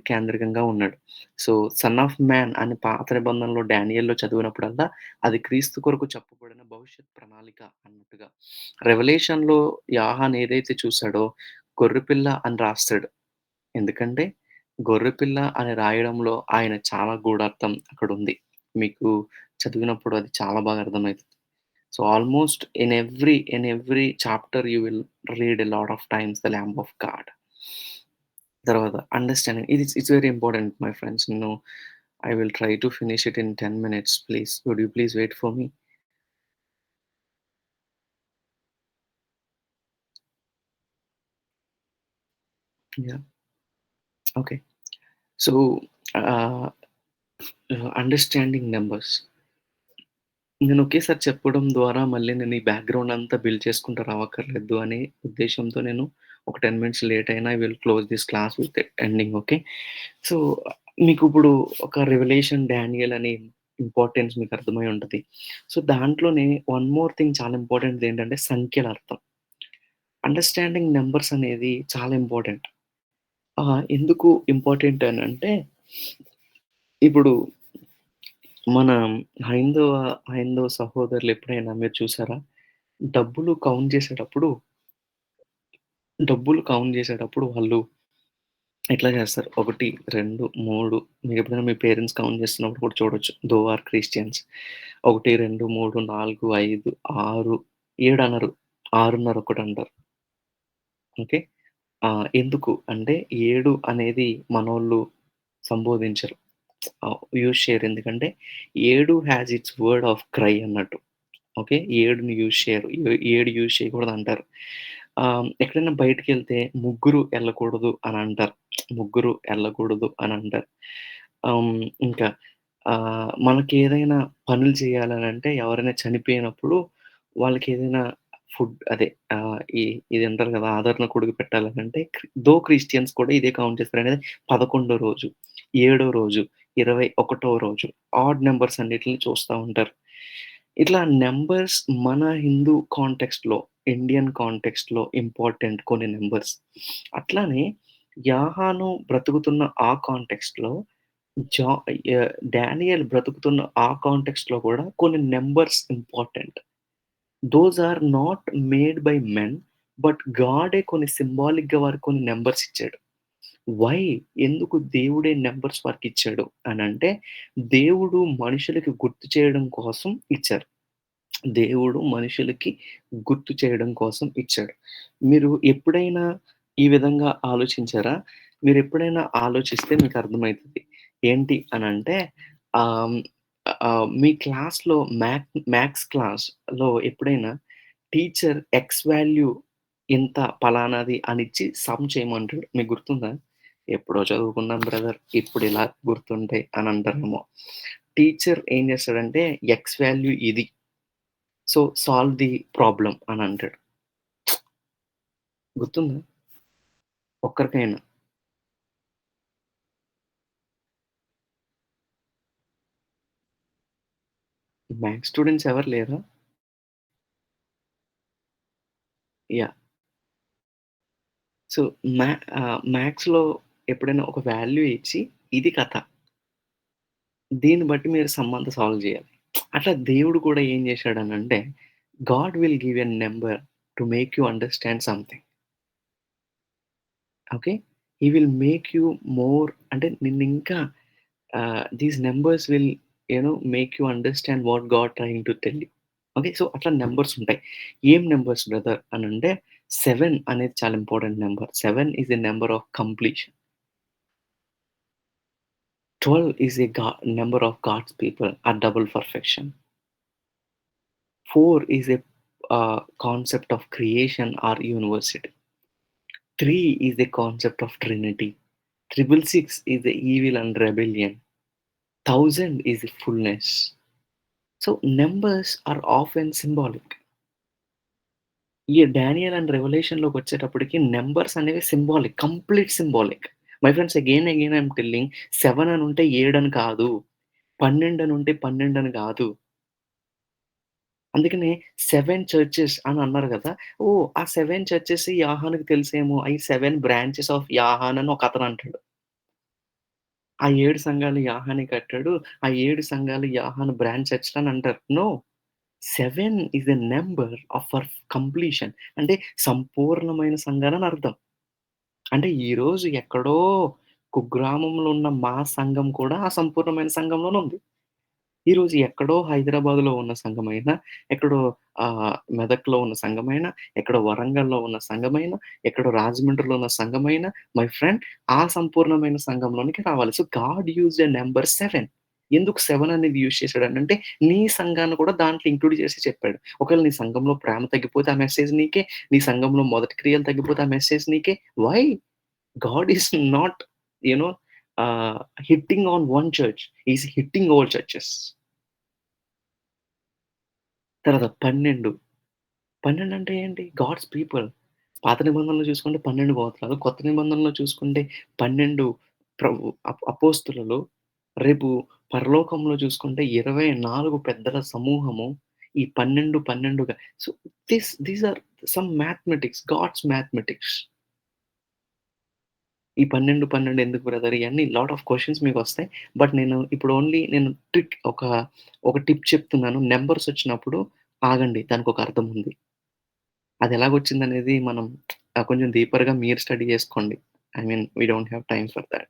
కేంద్రికంగా ఉన్నాడు. సో, 'సన్ ఆఫ్ మ్యాన్' అని పాత నిబంధనలో 'డానియల్‌లో' చదివినప్పుడల్లా అది క్రీస్తు కొరకు చెప్పబడిన భవిష్యత్ ప్రణాళిక అన్నట్టుగా. రెవల్యూషన్‌లో యోహాన్ ఏదైతే చూసాడో గొర్రెపిల్ల అని రాస్తాడు. ఎందుకంటే గొర్రెపిల్ల అని రాయడంలో ఆయన చాలా గూఢార్థం అక్కడుంది. మీకు చదివినప్పుడు అది చాలా బాగా అర్థమైతది. So, almost in every chapter you will read a lot of times the lamb of God. తర్వాత understanding it's very important my friends. I will try to finish it in 10 minutes, please. Would you please wait for me? Yeah! Okay. So, ఆహ్, అండర్‌స్టాండింగ్ నంబర్స్. నేను ఒకేసారి చెప్పడం ద్వారా మళ్ళీ నేను ఈ బ్యాక్‌గ్రౌండ్ అంతా బిల్డ్ చేసుకుంటూ రావక్కర్లేదు అనే ఉద్దేశ్యంతో నేను ఒక 10 మినిట్స్ లేట్ అయినా I will close this class with ending. Okay. So, మీకిప్పుడు ఒక రివల్యూషన్ డానియల్ అనే ఇంపార్టెన్స్ మీకు అర్థమై ఉంటది. సో, దాంట్లోనే వన్ మోర్ థింగ్ చాలా ఇంపార్టెంట్‌ది ఏంటంటే సంఖ్యల అర్థం. అండర్‌స్టాండింగ్ నంబర్స్ అనేది చాలా ఇంపార్టెంట్. ఎందుకు ఇంపార్టెంట్ అనంటే, ఇప్పుడు మన హైందవ హైందవ సహోదరులు ఎప్పుడైనా మీరు చూసారా? డబ్బులు కౌంట్ చేసేటప్పుడు, డబ్బులు కౌంట్ చేసేటప్పుడు వాళ్ళు ఎట్లా చేస్తారు? 1, 2, 3 మీరెప్పుడైనా మీ పేరెంట్స్ కౌంట్ చేస్తున్నప్పుడు కూడా చూడొచ్చు. దో ఆర్ క్రిస్టియన్స్. 1, 2, 3, 4, 5, 6, 7 అనరు. 6:30 ఒకటంటారు. ఓకే. ఎందుకు అంటే 7 అనేది మనోళ్ళు సంబోధించరు. యూజ్ చేయరు. ఎందుకంటే 7 has it's word of cry అన్నట్టు. ఓకే. 7ని యూజ్ చేయరు. 7 యూజ్ చేయకూడదంటారు. ఎక్కడైనా బయటికెళ్తే ముగ్గురు ఎళ్ళకూడదు అనంటారు. ముగ్గురు ఎళ్ళకూడదు అనంటారు. ఇంకా మనకేదైనా పనులు చేయాలనంటే ఎవరైనా చనిపోయినప్పుడు వాళ్ళకేదైనా ఫుడ్ అదే ఈ ఇది అంటారు కదా! ఆదరణ కొడుకు పెట్టాలనంటే క్రిస్టియన్స్ కూడా ఇదే కౌంట్ చేస్తారనేది 11 రోజు, ఏడో రోజు, 21 రోజు ఆడ్ నంబర్స్ అన్నిటిని చూస్తా ఉంటారు. ఇట్లా నంబర్స్ మన హిందూ కాంటెక్స్ట్‌లో, ఇండియన్ కాంటెక్స్ట్‌లో ఇంపార్టెంట్ కొన్ని నంబర్స్. అట్లానే యాహాను బ్రతుకుతున్న ఆ కాంటెక్స్ట్‌లో జా డానియేల్ బ్రతుకుతున్న ఆ కాంటెక్స్ట్‌లో కూడా కొన్ని numbers important. Those are not made by men. But గాడే కొన్ని సింబాలిక్‌గా వారికి కొన్ని నంబర్స్ ఇచ్చాడు. వై? ఎందుకు దేవుడే నంబర్స్ వారికిచ్చాడు అనంటే, దేవుడు మనుషులకి గుర్తు చేయడం కోసం ఇచ్చారు. దేవుడు మనుషులకి గుర్తు చేయడం కోసం ఇచ్చాడు. మీరు ఎప్పుడైనా ఈ విధంగా ఆలోచించారా? మీరెప్పుడైనా ఆలోచిస్తే మీకర్థమైతది. ఏంటి అనంటే ఆహ్, మీ క్లాస్‌లో మ్యాథ్స్ క్లాస్‌లో ఎప్పుడైనా టీచర్ ఎక్స్ వాల్యూ ఇంత పలానాది అనిచ్చి సమ్ చేయమంటాడు. మీకు గుర్తుందా? ఎప్పుడో చదువుకున్నాం బ్రదర్. ఇప్పుడిలా గుర్తుంటాయి అని అంటారేమో. టీచర్ ఏం చేస్తాడంటే ఎక్స్ వాల్యూ ఇది. సో, సాల్వ్ ది ప్రాబ్లమ్ అని అంటాడు. గుర్తుందా? ఒక్కరికైనా. మ్యాథ్స్ స్టూడెంట్స్ ఎవరు లేరా? యాహ్! సో, మ్యాథ్స్‌లో ఎప్పుడైనా ఒక వాల్యూ ఇచ్చి ఇది కథ. దీన్ని బట్టి మీరు సమ్ అంతా సాల్వ్ చేయాలి. అట్లా దేవుడు కూడా ఏం చేశాడనంటే, God will give a number to make you understand something. Okay. He will make you more అంటే నిన్నింకా these numbers will make you understand what God trying to tell you. Okay. So, అట్లా నంబర్స్ ఉంటాయి. ఏం నంబర్స్ బ్రదర్ అనంటే 7 అనేది చాలా important number. 7 is a number of completion. 12 is a number of God's people or double perfection. 4 is a concept of creation are university. 3 is the concept of Trinity. 666 is the evil and rebellion. 1000 is the fullness. So numbers are often symbolic. ఈ డానియల్ అండ్ రెవల్యూషన్‌లోకొచ్చేటప్పటికి నంబర్స్ అనేవి symbolic. Complete symbolic. My friends again I'm telling 7 అనుంటే 7 అని కాదు. 12 అనుంటే 12 అని కాదు. అందుకనే 7 చర్చెస్ అని అన్నారు గదా! ఓహ్! ఆ 7 చర్చెస్ యాహానుకి తెలుసేమో. అయి 7 బ్రాంచెస్ ఆఫ్ యాహాన్ అని ఒకతను అంటాడు. ఆ 7 సంఘాలు యాహానే కట్టాడు. ఆ 7 సంఘాలు యాహాను బ్రాంచ్ చర్చ్‌లు అని అంటారు. No. 7 is a number of completion. అంటే సంపూర్ణమైన సంఘాలని అర్థం. అంటే ఈరోజు ఎక్కడో కుగ్రామంలో ఉన్న మా సంఘం కూడా ఆ సంపూర్ణమైన సంఘంలోనే ఉంది. ఈరోజు ఎక్కడో హైదరాబాద్‌లో ఉన్న సంఘమైనా, ఎక్కడో మెదక్‌లో ఉన్న సంఘమైనా, ఎక్కడో వరంగల్‌లో ఉన్న సంఘమైనా, ఎక్కడో రాజమండ్రిలో ఉన్న సంఘమైనా, మై ఫ్రెండ్ ఆ సంపూర్ణమైన సంఘంలోనికి రావాలి. So, God used a number 7. ఎందుకు 7 అనేది యూజ్ చేసాడనంటే, నీ సంఘాన్ని కూడా దాంట్లో ఇంక్లూడ్ చేసి చెప్పాడు. ఒకవేళ నీ సంఘంలో ప్రేమ తగ్గిపోతే ఆ మెసేజ్ నీకే. నీ సంఘంలో మొదటి క్రియలు తగ్గిపోతే ఆ మెసేజ్ నీకే. Why? God is not you know hitting on one church. He is hitting all churches. తర్వాత 12, 12 అంటే ఏంటి? God's people. పాత నిబంధనలో చూసుకుంటే 12 గోత్రాలు. కొత్త నిబంధనలో చూసుకుంటే 12 ప్రభు అపోస్తలులు. రేపు పరలోకంలో చూసుకుంటే 24 పెద్దల సమూహము. ఈ 12, 12గా so, these are some mathematics. God's mathematics. ఈ 12, 12 ఎందుకు బ్రదర్? ఇయన్నీ లాట్ ఆఫ్ క్వెషన్స్ మీకొస్తాయి. బట్ నేను ఇప్పుడు ఓన్లీ నేను ఒక టిప్ చెప్తున్నాను. నంబర్స్ వచ్చినప్పుడు ఆగండి. దానికొక అర్థం ఉంది. అదెలాగొచ్చిందనేది మనం కొంచెం డీపర్‌గా మీరు స్టడీ జేసుకోండి. I mean we don't have time for that.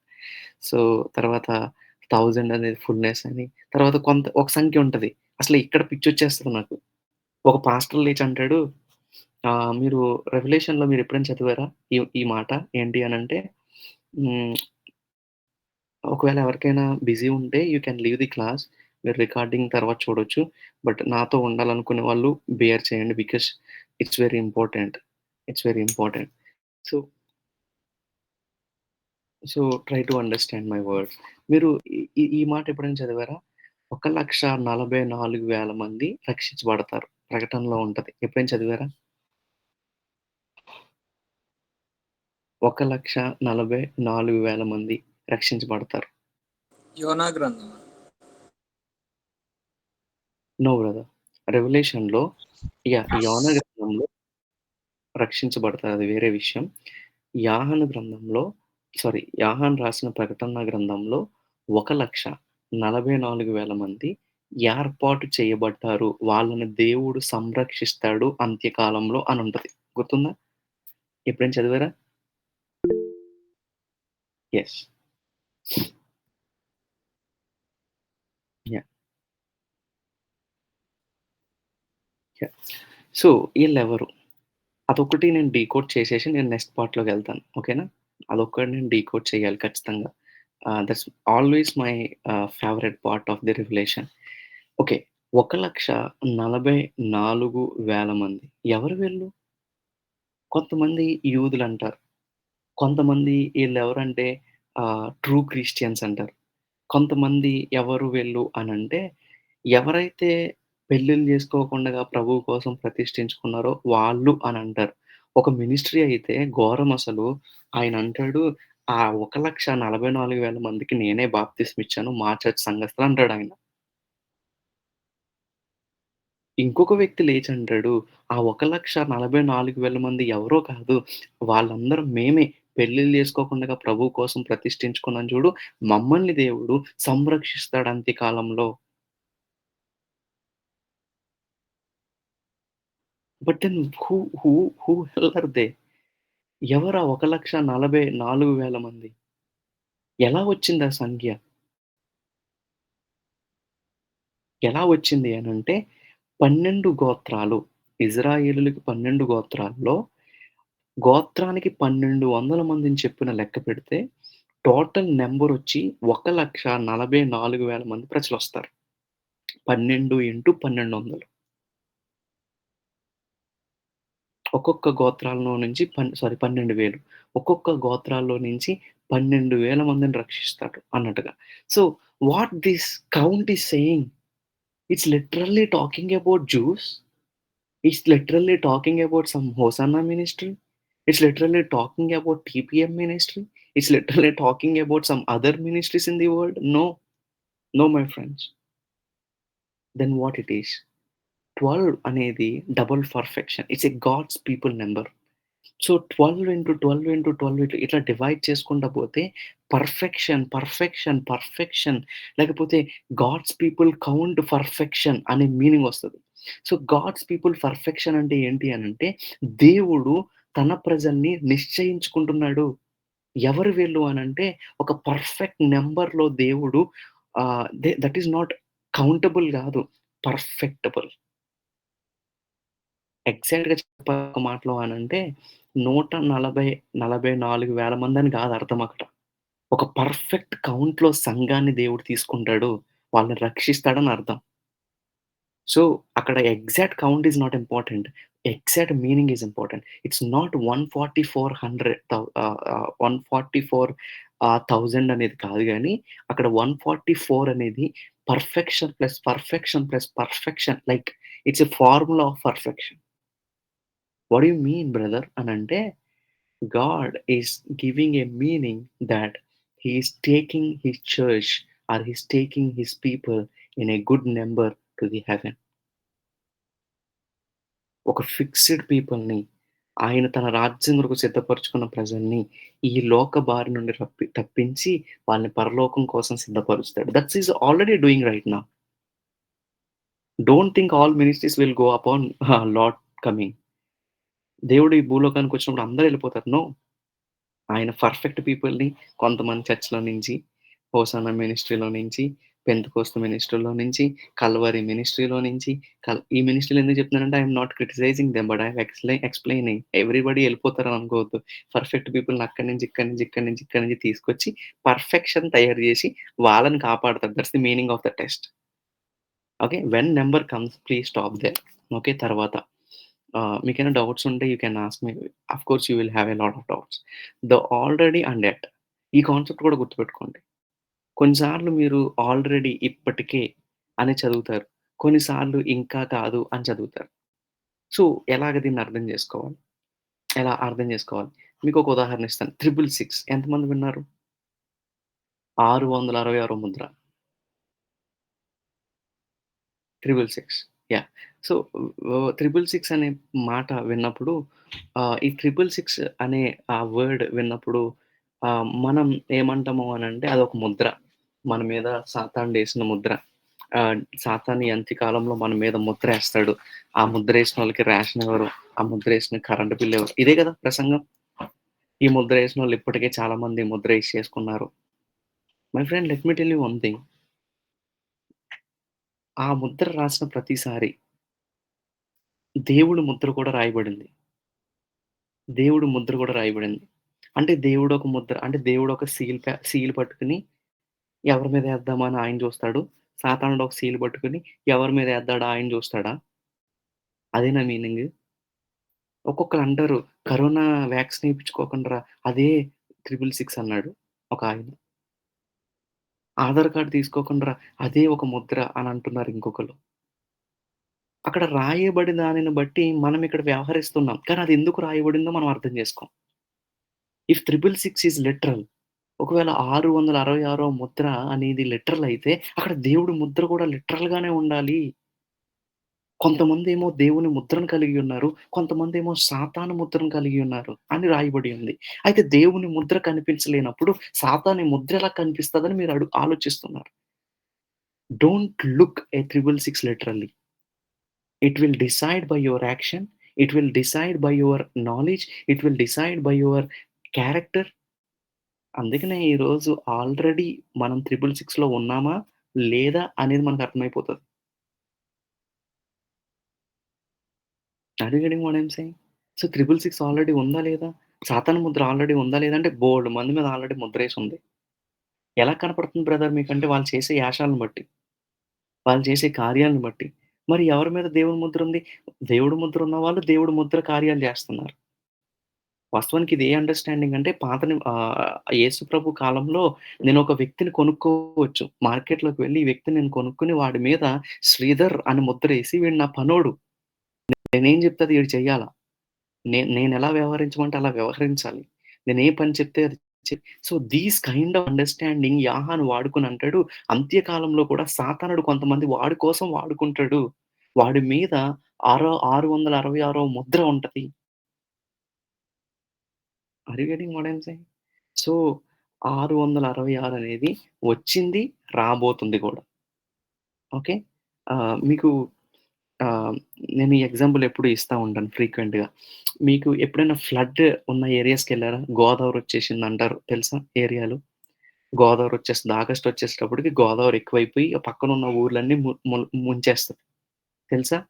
So, తర్వాత 1000 అనేది ఫుల్‌నెస్ అని, తర్వాత ఒక సంఖ్య ఉంటది. అసలు ఇక్కడ పిచ్చొచ్చేస్తది నాకు. ఒక పాస్టర్ లేచి అంటాడు, మీరు రెవల్యూషన్‌లో మీరెప్పుడైనా చదివారా? ఈ ఈ మాట ఏంటి అనంటే, హ్మ్. ఒకవేళ ఎవరికైనా బిజీ ఉంటే you can leave the class. మీరు రికార్డింగ్ తర్వాత చూడొచ్చు. బట్ నాతో ఉండాలనుకునే వాళ్ళు బేర్ చేయండి. Because it's very important. It's very important. So, try to understand my words. మీరు ఈ ఈ ఈ మాట ఎప్పుడైనా చదివారా? 1,44,000 మంది రక్షించబడతారు. ప్రకటనలో ఉంటది. ఎప్పుడైనా చదివారా? 1,44,000 మంది రక్షించబడతారు. యోనా గ్రంథం. No brother. రెవల్యూషన్‌లో యోనా గ్రంథంలో రక్షించబడతారు. అది వేరే విషయం. యాహాను గ్రంథంలో యాహాను రాసిన ప్రకటన గ్రంథంలో 1,44,000 మంది ఏర్పాటు చేయబడ్డారు. వాళ్ళని దేవుడు సంరక్షిస్తాడు అంత్యకాలంలో అనుంటది. గుర్తుందా? ఎప్పుడైనా చదివారా? యెస్. యాహ్! యాహ్! సో, ఈళ్ళెవరు? అదొక్కటి నేను డీకోడ్ చేసేసి నేను నెక్స్ట్ పార్ట్‌లోకెళ్తాను. ఓకేనా? అదొక్కటి నేను డీకోడ్ చేయాలి ఖచ్చితంగా. That's always my favourite part of the revolution. Okay. 1,44,000 మంది. ఎవరు వీళ్ళు? కొంతమంది యూదులంటారు. కొంతమంది ఈళ్ళెవరంటే ట్రూ క్రిస్టియన్స్ అంటారు. కొంతమంది ఎవరు వీళ్ళు అనంటే, ఎవరైతే పెళ్ళిళ్ళు జేసుకోకుండగా ప్రభువు కోసం ప్రతిష్ఠించుకున్నారో వాళ్ళు అనంటారు. ఒక మినిస్ట్రీ అయితే ఘోరమసలు. ఆయనంటాడు, ఆ 1,44,000 మందికి నేనే బాప్తిస్మిచ్చాను మా చర్చ్ సంఘస్థులంటాడాయన. ఇంకొక వ్యక్తి లేచంటాడు, ఆ 1,44,000 మంది ఎవరో కాదు. వాళ్ళందరం మేమే. పెళ్ళిళ్ళు జేసుకోకుండగా ప్రభువు కోసం ప్రతిష్ఠించుకున్నాం చూడు. మమ్మల్ని దేవుడు సంరక్షిస్తాడు అంత్యకాలంలో. But then who who who hell are they? ఎవరా 1,44,000 మంది? ఎలా వచ్చిందా సంఖ్య? ఎలా వచ్చింది అనంటే 12 గోత్రాలు. ఇజ్రాయేలులకి 12 గోత్రాల్లో గోత్రానికి 1,200 మందిని చెప్పున లెక్క పెడితే టోటల్ నంబరొచ్చి 1,44,000 మంది ప్రజలొస్తారు. 12 ఇంటూ 1200 ఒక్కొక్క గోత్రాల్లో నుంచి 12,000 ఒక్కొక్క గోత్రాల్లో నుంచి 12,000 మందిని రక్షిస్తాడు అన్నట్టుగా. So, what this count is saying? It's literally talking about Jews. It's literally talking about some Hosanna ministry. It's literally talking about TPM ministry. It's literally talking about some other ministries in the world. No, no, my friends. Then what it is? 12 అనేది double perfection. It's a God's people number. So, 12 into 12 into 12 ఇట్లా డివైడ్ చేసుకుంటా పోతే పర్ఫెక్షన్, పర్ఫెక్షన్, పర్ఫెక్షన్ లేకపోతే గాడ్స్ పీపుల్ కౌంట్ పర్ఫెక్షన్ అనే మీనింగ్ వస్తది. సో, గాడ్స్ పీపుల్ పర్ఫెక్షన్ అంటే ఏంటి అనంటే దేవుడు తన ప్రజల్ని నిశ్చయించుకుంటున్నాడు. ఎవరు వీళ్ళు అనంటే ఒక పర్ఫెక్ట్ నంబర్‌లో దేవుడు దట్ ఈస్ నాట్ కౌంటబుల్ గాదు. పర్ఫెక్టబుల్. ఎగ్జాక్ట్‌గా చెప్పాలి ఒక మాటలో అనంటే 144,000 మందని కాదు అర్థం అక్కడ. ఒక పర్ఫెక్ట్ కౌంట్‌లో సంఘాన్ని దేవుడు తీసుకుంటాడు. వాళ్ళని రక్షిస్తాడని అర్థం. సో, అక్కడ exact count is not important. Exact meaning is important. It's not 144,000 అనేది కాదు గానీ, అక్కడ 144 అనేది perfection plus perfection plus perfection. Like it's a formula of perfection. What do you mean brother అనంటే, God is giving a meaning that He is taking His church or He's taking His people in a good number to the heaven. ఒక ఫిక్స్‌డ్ పీపుల్‌ని ఆయన తన రాజ్యం కొరకు సిద్ధపరచుకున్న ప్రజల్ని ఈ లోక బారి నుండి తప్పించి వాళ్ళని పరలోకం కోసం సిద్ధపరుస్తాడు. That's is already doing right now. Don't think all ministries will go upon Lord coming. దేవుడు ఈ భూలోకానికి వచ్చినప్పుడు అందరూ ఎళ్ళిపోతారు. నో. ఆయన పర్ఫెక్ట్ పీపుల్‌ని కొంతమంది చర్చ్‌లో నుంచి, హోసానా మినిస్ట్రీలో నుంచి, పెంతెకోస్తు మినిస్ట్రీలో నుంచి, కల్వరి మినిస్ట్రీలో నుంచి, ఈ మినిస్ట్రీలు ఎందుకు చెప్తున్నానంటే I'm not criticising them. But I'm explaining. Everybody ఎళ్ళిపోతారని అనుకోవద్దు. పర్ఫెక్ట్ పీపుల్‌ని అక్కడి నుంచి, ఇక్కడి నుంచి, ఇక్కడి నుంచి, ఇక్కడి నుంచి తీసుకొచ్చి పర్ఫెక్షన్ తయారు చేసి వాళ్ళని కాపాడతారు. That's the meaning of the test. Okay. When number comes please stop there. Okay. తర్వాత మీకేమైనా డౌట్స్ ఉంటే you can ask me. Of course you will have a lot of doubts. The already and yet ఈ కాన్సెప్ట్ కూడా గుర్తుపెట్టుకోండి. కొన్నిసార్లు మీరు ఆల్రెడీ, ఇప్పటికే అని చదువుతారు. కొన్నిసార్లు ఇంకా కాదు అని చదువుతారు. సో, ఎలాగ దీన్ని అర్థం చేసుకోవాలి? ఎలా అర్థం చేసుకోవాలి? మీకొక ఉదాహరణ ఇస్తాను. 666 ఎంతమంది విన్నారు? 666 ముద్ర. 666 యాహ్! సో, 666 అనే మాట విన్నప్పుడు ఈ 666 అనే ఆ వర్డ్ విన్నప్పుడు మనం ఏమంటాము అనంటే అదొక ముద్ర. మన మీద సాతానుడేసిన ముద్ర. సాతాను ఈ అంత్యకాలంలో మన మీద ముద్రేస్తాడు. ఆ ముద్రేసినోళ్ళకి రేషన్ ఇవ్వరు. ఆ ముద్రేసిన కరెంట్ బిల్ ఇవ్వరు. ఇదే కదా ప్రసంగం. ఈ ముద్రేసినోళ్ళు ఇప్పటికే చాలా మంది ముద్ర ఇచ్చేసుకున్నారు. My friend let me tell you one thing. ఆ ముద్ర రాసిన ప్రతిసారి దేవుడి ముద్ర కూడా రాయబడింది. దేవుడి ముద్ర కూడా రాయబడింది. అంటే దేవుడు ఒక ముద్ర, అంటే దేవుడు ఒక సీల్ పట్టుకొని ఎవరి మీద ఏద్దామా అని ఆయన చూస్తాడు. సాతానుడు ఒక సీల్ పట్టుకొని ఎవరి మీద ఏద్దాడా ఆయన చూస్తాడా? అదేనా మీనింగ్? ఒక్కొక్కళ్ళు అంటారు, "కరోనా వ్యాక్సిన్ ఏపించుకోకండ్రా, అదే 666 అన్నాడు" ఒకాయన. "ఆధార్ కార్డ్ తీసుకోకండ్రా, అదే ఒక ముద్ర" అని అంటున్నారు ఇంకొకళ్ళు. అక్కడ రాయబడి దానిని బట్టి మనం ఇక్కడ వ్యవహరిస్తున్నాం. కానీ అది ఎందుకు రాయబడిందో మనం అర్థం చేసుకోం. ఇఫ్ 666 ఈస్ లిటరల్, ఒకవేళ 666 ముద్ర అనేది లిటరల్ అయితే అక్కడ దేవుడి ముద్ర కూడా లిటరల్ గానే ఉండాలి. కొంతమందేమో దేవుని ముద్రను కలిగి ఉన్నారు. కొంతమందేమో సాతాను ముద్రను కలిగి ఉన్నారు అని రాయబడి ఉంది. అయితే దేవుని ముద్ర కనిపించలేనప్పుడు సాతాను ముద్ర ఎలా కనిపిస్తదని మీరు ఆలోచిస్తున్నారు. Don't look a 666 literally. It will decide by your action. It will decide by your knowledge. It will decide by your character. అందుకనే ఈరోజు ఆల్రెడీ మనం 666లో ఉన్నామా? లేదా? అనేది మనకు అర్థమైపోతది. Are you getting what I am saying? So, 666 already ఉందా? లేదా? సాతాను ముద్ర ఆల్రెడీ ఉందా? లేదా? అంటే బోలెడు మంది మీద ఆల్రెడీ ముద్రేసుంది. ఎలా కనపడుతుంది బ్రదర్ మీకంటే వాళ్ళు చేసే యాషాలను బట్టి, వాళ్ళు చేసే కార్యాలను బట్టి. మరి ఎవరి మీద దేవుని ముద్ర ఉంది? దేవుడి ముద్ర ఉన్నవాళ్ళు దేవుడి ముద్ర కార్యాలు జేస్తున్నారు. వాస్తవానికి ఇది ఏ అండర్‌స్టాండింగ్ అంటే యేసు ప్రభు కాలంలో నేనొక వ్యక్తిని కొనుక్కోవచ్చు. మార్కెట్‌లోకి వెళ్లి ఈ వ్యక్తిని నేను కొనుక్కొని వాడి మీద శ్రీధర్ అని ముద్రేసి వీడు నా పనోడు. నేనేం చెప్తే అది ఈడు చెయ్యాలా. నేనెలా వ్యవహరించమంటే అలా వ్యవహరించాలి. నేను ఏ పని చెప్తే అది so, these kind of understanding యాహాను వాడుకొని అంటాడు, అంత్యకాలంలో కూడా సాతానుడు కొంతమంది వాడి కోసం వాడుకుంటాడు. వాడి మీద 666 ముద్ర ఉంటది. Are you getting what I am saying? So, 666 అనేది వచ్చింది, రాబోతుంది గూడా. ఓకే. మీకు ఆహ్, నేను ఈ ఎగ్జాంపుల్ ఎప్పుడు ఇస్తా ఉంటాను ఫ్రీక్వెంట్‌గా. మీకు ఎప్పుడైనా ఫ్లడ్ ఉన్న ఏరియాస్‌కెళ్లారా? గోదావరి వచ్చేసిందంటారు తెలుసా ఏరియాలు? గోదావరి వచ్చేస్తది. ఆగస్ట్ వచ్చేసేటప్పటికి గోదావరి ఎక్కువైపోయి ఆ పక్కనున్న ఊర్లన్నీ ము ముల్ ముంచేస్తది. తెలుసా?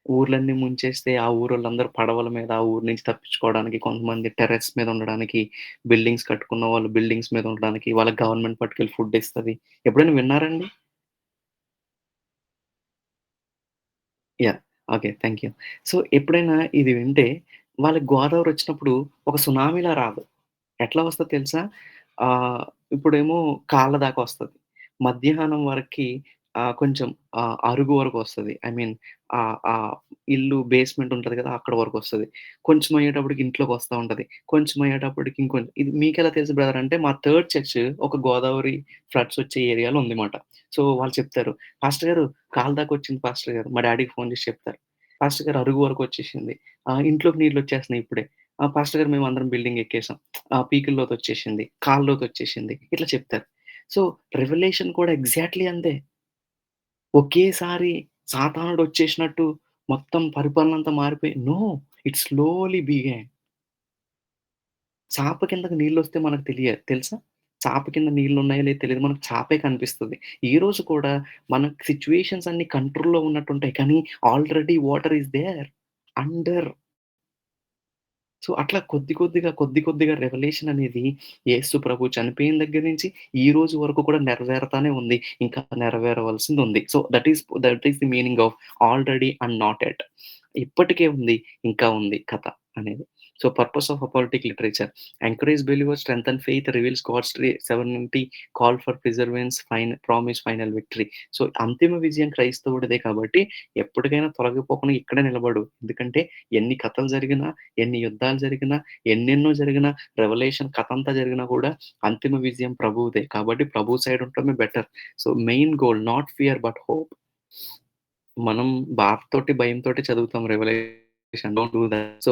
ఊర్లన్నీ ముంచేస్తే ఆ ఊరోళ్ళందరూ పడవల మీద ఆ ఊరు నుంచి తప్పించుకోవడానికి, కొంతమంది టెర్రస్ మీద ఉండడానికి, బిల్డింగ్స్ కట్టుకున్న వాళ్ళు బిల్డింగ్స్ మీద ఉండడానికి, వాళ్ళకి గవర్నమెంట్ పట్టుకెళ్ళి ఫుడ్ ఇస్తది. ఎప్పుడైనా విన్నారా అండి? Yeah! Okay. Thank you. So, ఎప్పుడైనా ఇది వింటే వాళ్ళకి గోదావరొచ్చినప్పుడు ఒక సునామీలా రాదు. ఎట్లా వస్తదో తెలుసా? ఇప్పుడేమో కాళ్ళ దాకా వస్తది. మధ్యాహ్నం వరకి కొంచెం అరుగు వరకొస్తది. ఐ మీన్ ఆహ్, ఇల్లు బేస్‌మెంట్ ఉంటది కదా! అక్కడ వరకొస్తది. కొంచెం అయ్యేటప్పటికి ఇంట్లోకొస్తా ఉంటది. కొంచెం అయ్యేటప్పటికి ఇంకొంచెం ఇది మీకెలా తెలుసు బ్రదర్ అంటే మా థర్డ్ చర్చ్ ఒక గోదావరి ఫ్లడ్స్ వచ్చే ఏరియాలో ఉందిమాట. సో, వాళ్ళు చెప్తారు, "పాస్టర్ గారు కాళ్ళ దాకా వచ్చింది పాస్టర్ గారు." మా డ్యాడీకి ఫోన్ చేసి చెప్తారు. "పాస్టర్ గారు అరుగు వరకు వచ్చేసింది. ఇంట్లోకి నీళ్లొచ్చేస్తున్నాయి ఇప్పుడే. పాస్టర్ గారు మేమందరం బిల్డింగ్ ఎక్కేసాం." పీకుల లోతొచ్చేసింది. కాళ్ళ లోతొచ్చేసింది. ఇట్లా చెప్తారు. సో, రివల్యూషన్ కూడా ఎగ్జాక్ట్‌లీ అంతే. ఒకేసారి సాతానుడొచ్చేసినట్టు మొత్తం పరిపాలనంతా మారిపోయి నో! It slowly began. చాప కిందకి నీళ్లొస్తే మనకు తెలుసా? చాప కింద నీళ్లున్నాయో లేదో తెలీదు. మనకు చాపే కనిపిస్తది. ఈరోజు కూడా మన సిట్యుయేషన్స్ అన్నీ కంట్రోల్‌లో ఉన్నట్టుంటాయి. కానీ already water is there. Under. So, అట్లా కొద్దిగా రెవల్యూషన్ అనేది యేసు ప్రభు చనిపోయిన దగ్గర నుంచి ఈ రోజు వరకు కూడా నెరవేరుతానే ఉంది. ఇంకా నెరవేరవలసిందుంది. So, that is the meaning of already and not yet. ఇప్పటికే ఉంది, ఇంకా ఉంది కథ అనేది. So, purpose of apocalyptic literature encourage believers, strengthen faith, reveals God's sovereignty, call for perseverance, promise final victory. So, అంతిమ విజయం క్రైస్తవుడిదే కాబట్టి ఎప్పటికైనా తొలగిపోకుండా ఇక్కడే నిలబడు. ఎందుకంటే ఎన్ని కథలు జరిగినా, ఎన్ని యుద్ధాలు జరిగినా, ఎన్నెన్నో జరిగినా, రెవల్యూషన్ కథంతా జరిగినా కూడా అంతిమ విజయం ప్రభువుదే. కాబట్టి ప్రభు సైడ్ ఉండటమే better. So, main goal not fear but hope. మనం బాధతోటి, భయంతోటి చదువుతాం Revelation. Don't do that. So,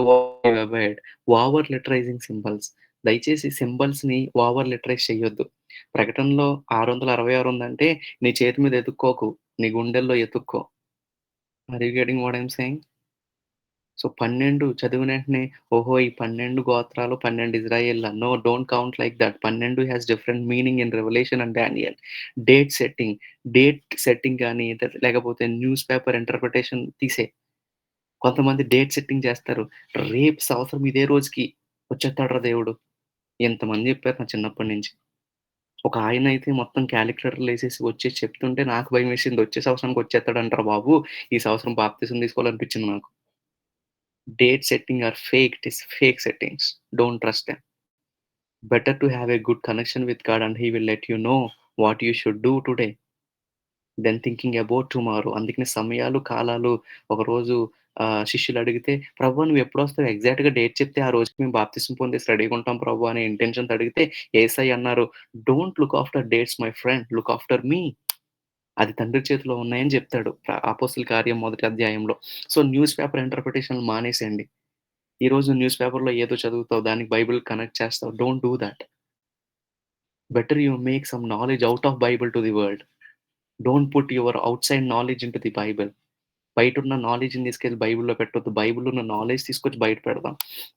avoid over literalizing symbols. దయచేసి సింబల్స్‌ని ఓవర్ లిటరైజ్ చెయ్యొద్దు. ప్రకటనలో 666 ఉందంటే నీ చేతి మీద ఎతుక్కోకు. నీ గుండెల్లో ఎతుక్కో. Are you getting what I am saying? So, 12 చదివిన వెంటనే, ఓహో! ఈ 12 గోత్రాలు 12 ఇజ్రాయేల్‌లా. No, don't count like that. 12 has different meaning in Revelation and Daniel. Date setting, date setting గాని, లేకపోతే న్యూస్ పేపర్ ఇంటర్ప్రిటేషన్ తీసేయి. కొంతమంది డేట్ సెట్టింగ్ చేస్తారు. రేపు సంవత్సరం ఇదే రోజుకి వచ్చేత్తాడురా దేవుడు. ఇంతమంది చెప్పారు నా చిన్నప్పటి నుంచి. ఒక ఆయనైతే మొత్తం క్యాలిక్యులేటర్‌లేసేసి వచ్చేసి చెప్తుంటే నాకు భయమేసింది. వచ్చే సంవత్సరానికి వచ్చేత్తాడంటరా బాబు! ఈ సంవత్సరం బాప్తిసం తీసుకోవాలనిపించింది నాకు. Date setting are fake. It is fake settings. Don't trust them. Better to have a good connection with God and He will let you know what you should do today than thinking about tomorrow. అందుకనే సమయాలు, కాలాలు ఒకరోజు శిష్యులు అడిగితే, "ప్రభువా నువ్వెప్పుడొస్తావు? ఎగ్జాక్ట్‌గా డేట్ చెప్తే ఆ రోజుకి మేము బాప్తిసం పొందేసి రెడీగా ఉంటాం ప్రభు" అనే ఇంటెన్షన్‌తో అడిగితే యేసయ్య అన్నారు, "don't look after dates my friend. Look after me." అది తండ్రి చేతిలో ఉన్నాయని చెప్తాడు. అపోస్తల కార్యం మొదటి అధ్యాయంలో. సో, న్యూస్ పేపర్ ఇంటర్ప్రిటేషన్‌లు మానేసేయండి. ఈరోజు న్యూస్ పేపర్‌లో ఏదో చదువుతావు. దానికి బైబిల్ కనెక్ట్ చేస్తావు. Don't do that. Better you make some knowledge out of Bible to the world. Don't put your outside knowledge into the Bible. బయటున్న నాలెడ్జ్‌ని తీసుకెళ్ళి బైబిల్‌లో పెట్టొద్దు. బైబిల్‌లో ఉన్న నాలెడ్జ్ తీసుకొచ్చి బయట పెడదాం.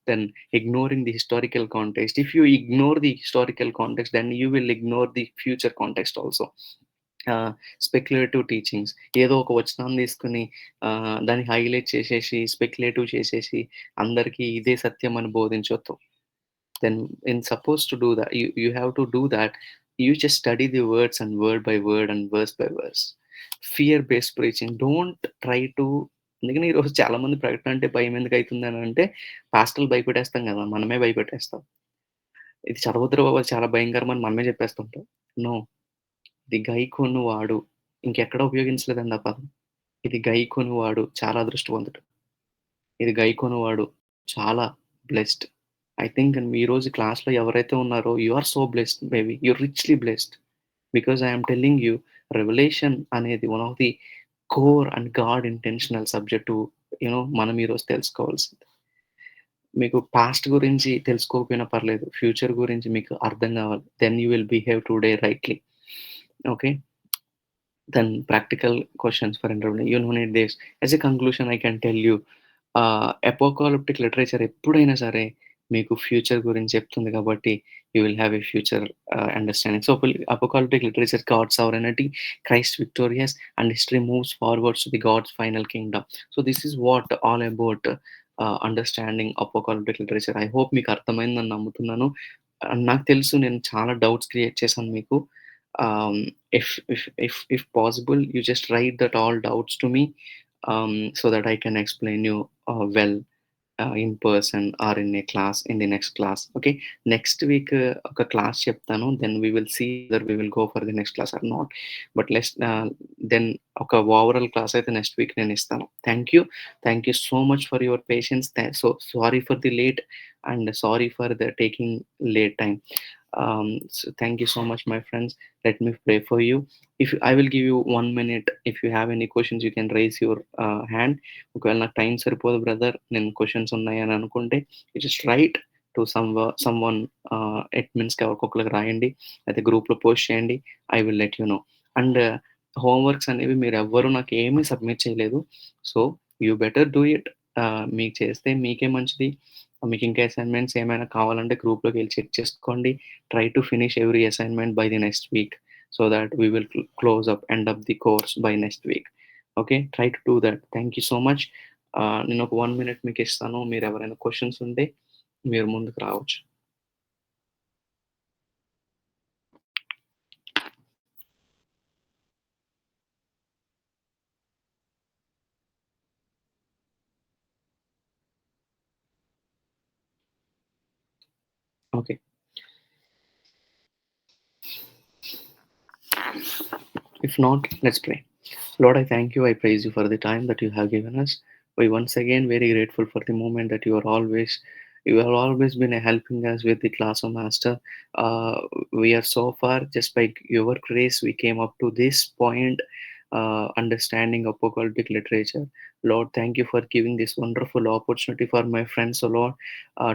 Then ignoring the historical context. If you ignore the historical context, then you will ignore the future context also. Speculative teachings. ఏదో ఒక వచనాన్ని తీసుకొని దాన్ని హైలైట్ చేసేసి, స్పెక్యులేటివ్ చేసేసి అందరికి ఇదే సత్యం అని బోధించొద్దు. then in supposed to do that you have to do that. You just study the words and word by word and verse by verse. Fear based preaching, don't try to. అందుకని ఈరోజు చాలా మంది ప్రకటన అంటే భయం ఎందుకు అవుతుందని అంటే పాస్టర్లు భయపెట్టేస్తాం కదా, మనమే భయపెట్టేస్తాం. ఇది చదవద్దురా బాబు, అది చాలా భయంకరమని మనమే చెప్పేస్తుంటాం. నో, ఇది గైకోను వాడు. ఇంకెక్కడ ఉపయోగించలేదండి ఆ పదం. ఇది గైకోను వాడు చాలా అదృష్టవంతుడు. ఇది గైకొనేవాడు చాలా బ్లెస్డ్. ఐ థింక్ ఈరోజు క్లాస్‌లో ఎవరైతే ఉన్నారో you are so blessed, maybe you're richly blessed. Because I am telling you Revelation అనేది one of the core and God intentional subject to మనం ఈరోజు తెలుసుకోవాల్సింది. మీకు పాస్ట్ గురించి తెలుసుకోకపోయినా పర్లేదు. ఫ్యూచర్ గురించి మీకు అర్థం కావాలి. Then you will behave today rightly. Okay. Then practical questions for interview. You don't need this. As a conclusion, I can tell you, apocalyptic literature ఎప్పుడైనా సరే మీకు ఫ్యూచర్ గురించి చెప్తుంది కాబట్టి you will have a future understanding. So, apocalyptic literature God's sovereignty, Christ victorious and history moves forwards to the God's final kingdom. So, this is what all about understanding apocalyptic literature. I hope మీకు అర్థమైందని నమ్ముతున్నాను. నాకు తెలుసు నేను చాలా డౌట్స్ క్రియేట్ చేశాను మీకు. um, if possible you just write that all doubts to me. so that I can explain you well in person or in a class in the next class. Okay, next week ఒక క్లాస్ చెప్తాను, then we will see whether we will go for the next class or not. But let's then ఒక ఓవరాల్ క్లాస్ అయితే నెక్స్ట్ వీక్ నేను ఇస్తాను. Thank you so much for your patience. So sorry for the late and sorry for the taking late time. So thank you so much, my friends. Let me pray for you. If I will give you 1 minute, if you have any questions you can raise your hand. ఒకవేళ నాకు టైం సరిపోదు బ్రదర్, నేను క్వశ్చన్స్ ఉన్నాయని అనుకుంటే just write to someone అడ్మిన్స్కి ఒక్కొక్కరికి రాయండి, అయితే గ్రూప్లో పోస్ట్ చేయండి. I will let you know. And homeworks అనేవి మీరు ఎవ్వరూ నాకు ఏమీ సబ్మిట్ చేయలేదు, so you better do it. మీకు చేస్తే మీకే మంచిది. మీకు ఇంకా అసైన్మెంట్స్ ఏమైనా కావాలంటే గ్రూప్లోకి వెళ్ళి చెక్ చేసుకోండి. Try to finish every assignment by the next week so that we will close up end up the course by next week. Okay, try to do that. Thank you so much. నేను ఒక 1 minute మీకు ఇస్తాను, మీరు ఎవరైనా క్వశ్చన్స్ ఉంటే మీరు ముందుకు రావచ్చు. Okay, if not, let's pray. Lord, I thank you. I praise you for the time that you have given us. We once again very grateful for the moment that you have always been helping us with the class of master. We are so far just by your grace we came up to this point, understanding apocalyptic literature. Lord, thank you for giving this wonderful opportunity for my friends. So Lord,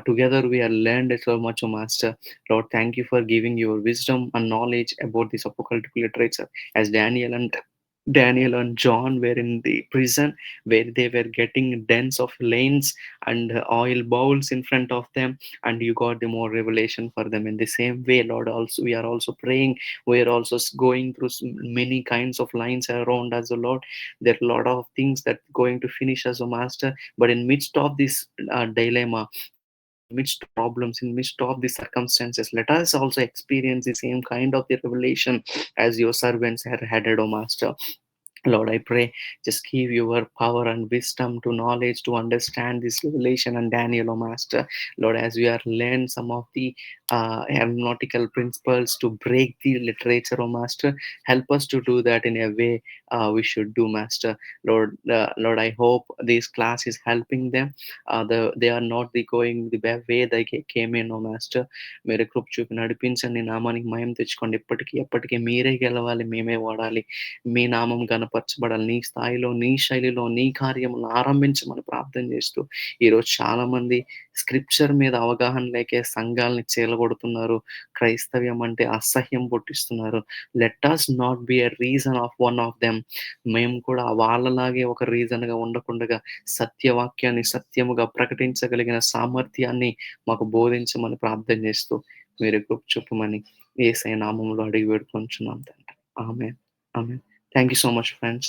together we have learned so much, O Master. Lord, thank you for giving your wisdom and knowledge about this apocalyptic literature. As Daniel and John were in the prison where they were getting dens of lanes and oil bowls in front of them, and you got the more revelation for them. In the same way, Lord, also we are also praying. We are also going through many kinds of lines around us, O Lord. There are a lot of things that going to finish us, O Master. But in midst of this dilemma, midst of problems, in midst of the circumstances, let us also experience the same kind of the revelation as your servants had had, O Master. Lord, I pray, just give your power and wisdom to knowledge to understand this revelation and Daniel, O Master. Lord, as we are learned some of the hermeneutical principles to break the literature, O Master, help us to do that in a way we should do, Master. Lord, I hope this class is helping them. They are not going the way they came in, O Master. మీరు కృప చూపి నడిపించండి, నామానికి మహిమ తెచ్చుకోండి. ఇప్పటికీ ఎప్పటికీ మీరే గెలవాలి, మేమే వాడాలి. మీ నామం గణపరచబడాలి. నీ స్థాయిలో, నీ శైలిలో, నీ కార్యములను ఆరంభించమని ప్రార్థన చేస్తూ, ఈరోజు చాలామంది స్క్రిప్చర్ మీద అవగాహన లేకే సంఘాలని చీలగొడుతున్నారు. క్రైస్తవ్యం అంటే అసహ్యం పుట్టిస్తున్నారు. Let us not be a reason of one of them. మేము కూడా వాళ్ళలాగే ఒక రీజన్‌గా ఉండకుండగా సత్యవాక్యాన్ని సత్యముగా ప్రకటించగలిగిన సామర్థ్యాన్ని మాకు బోధించమని ప్రార్థన చేస్తూ, మీరు కృప చూపమని యేసయ్య నామములో అడిగి వేడుకొనుచున్నాం తండ్రి. ఆమేన్. ఆమేన్. Thank you so much, friends.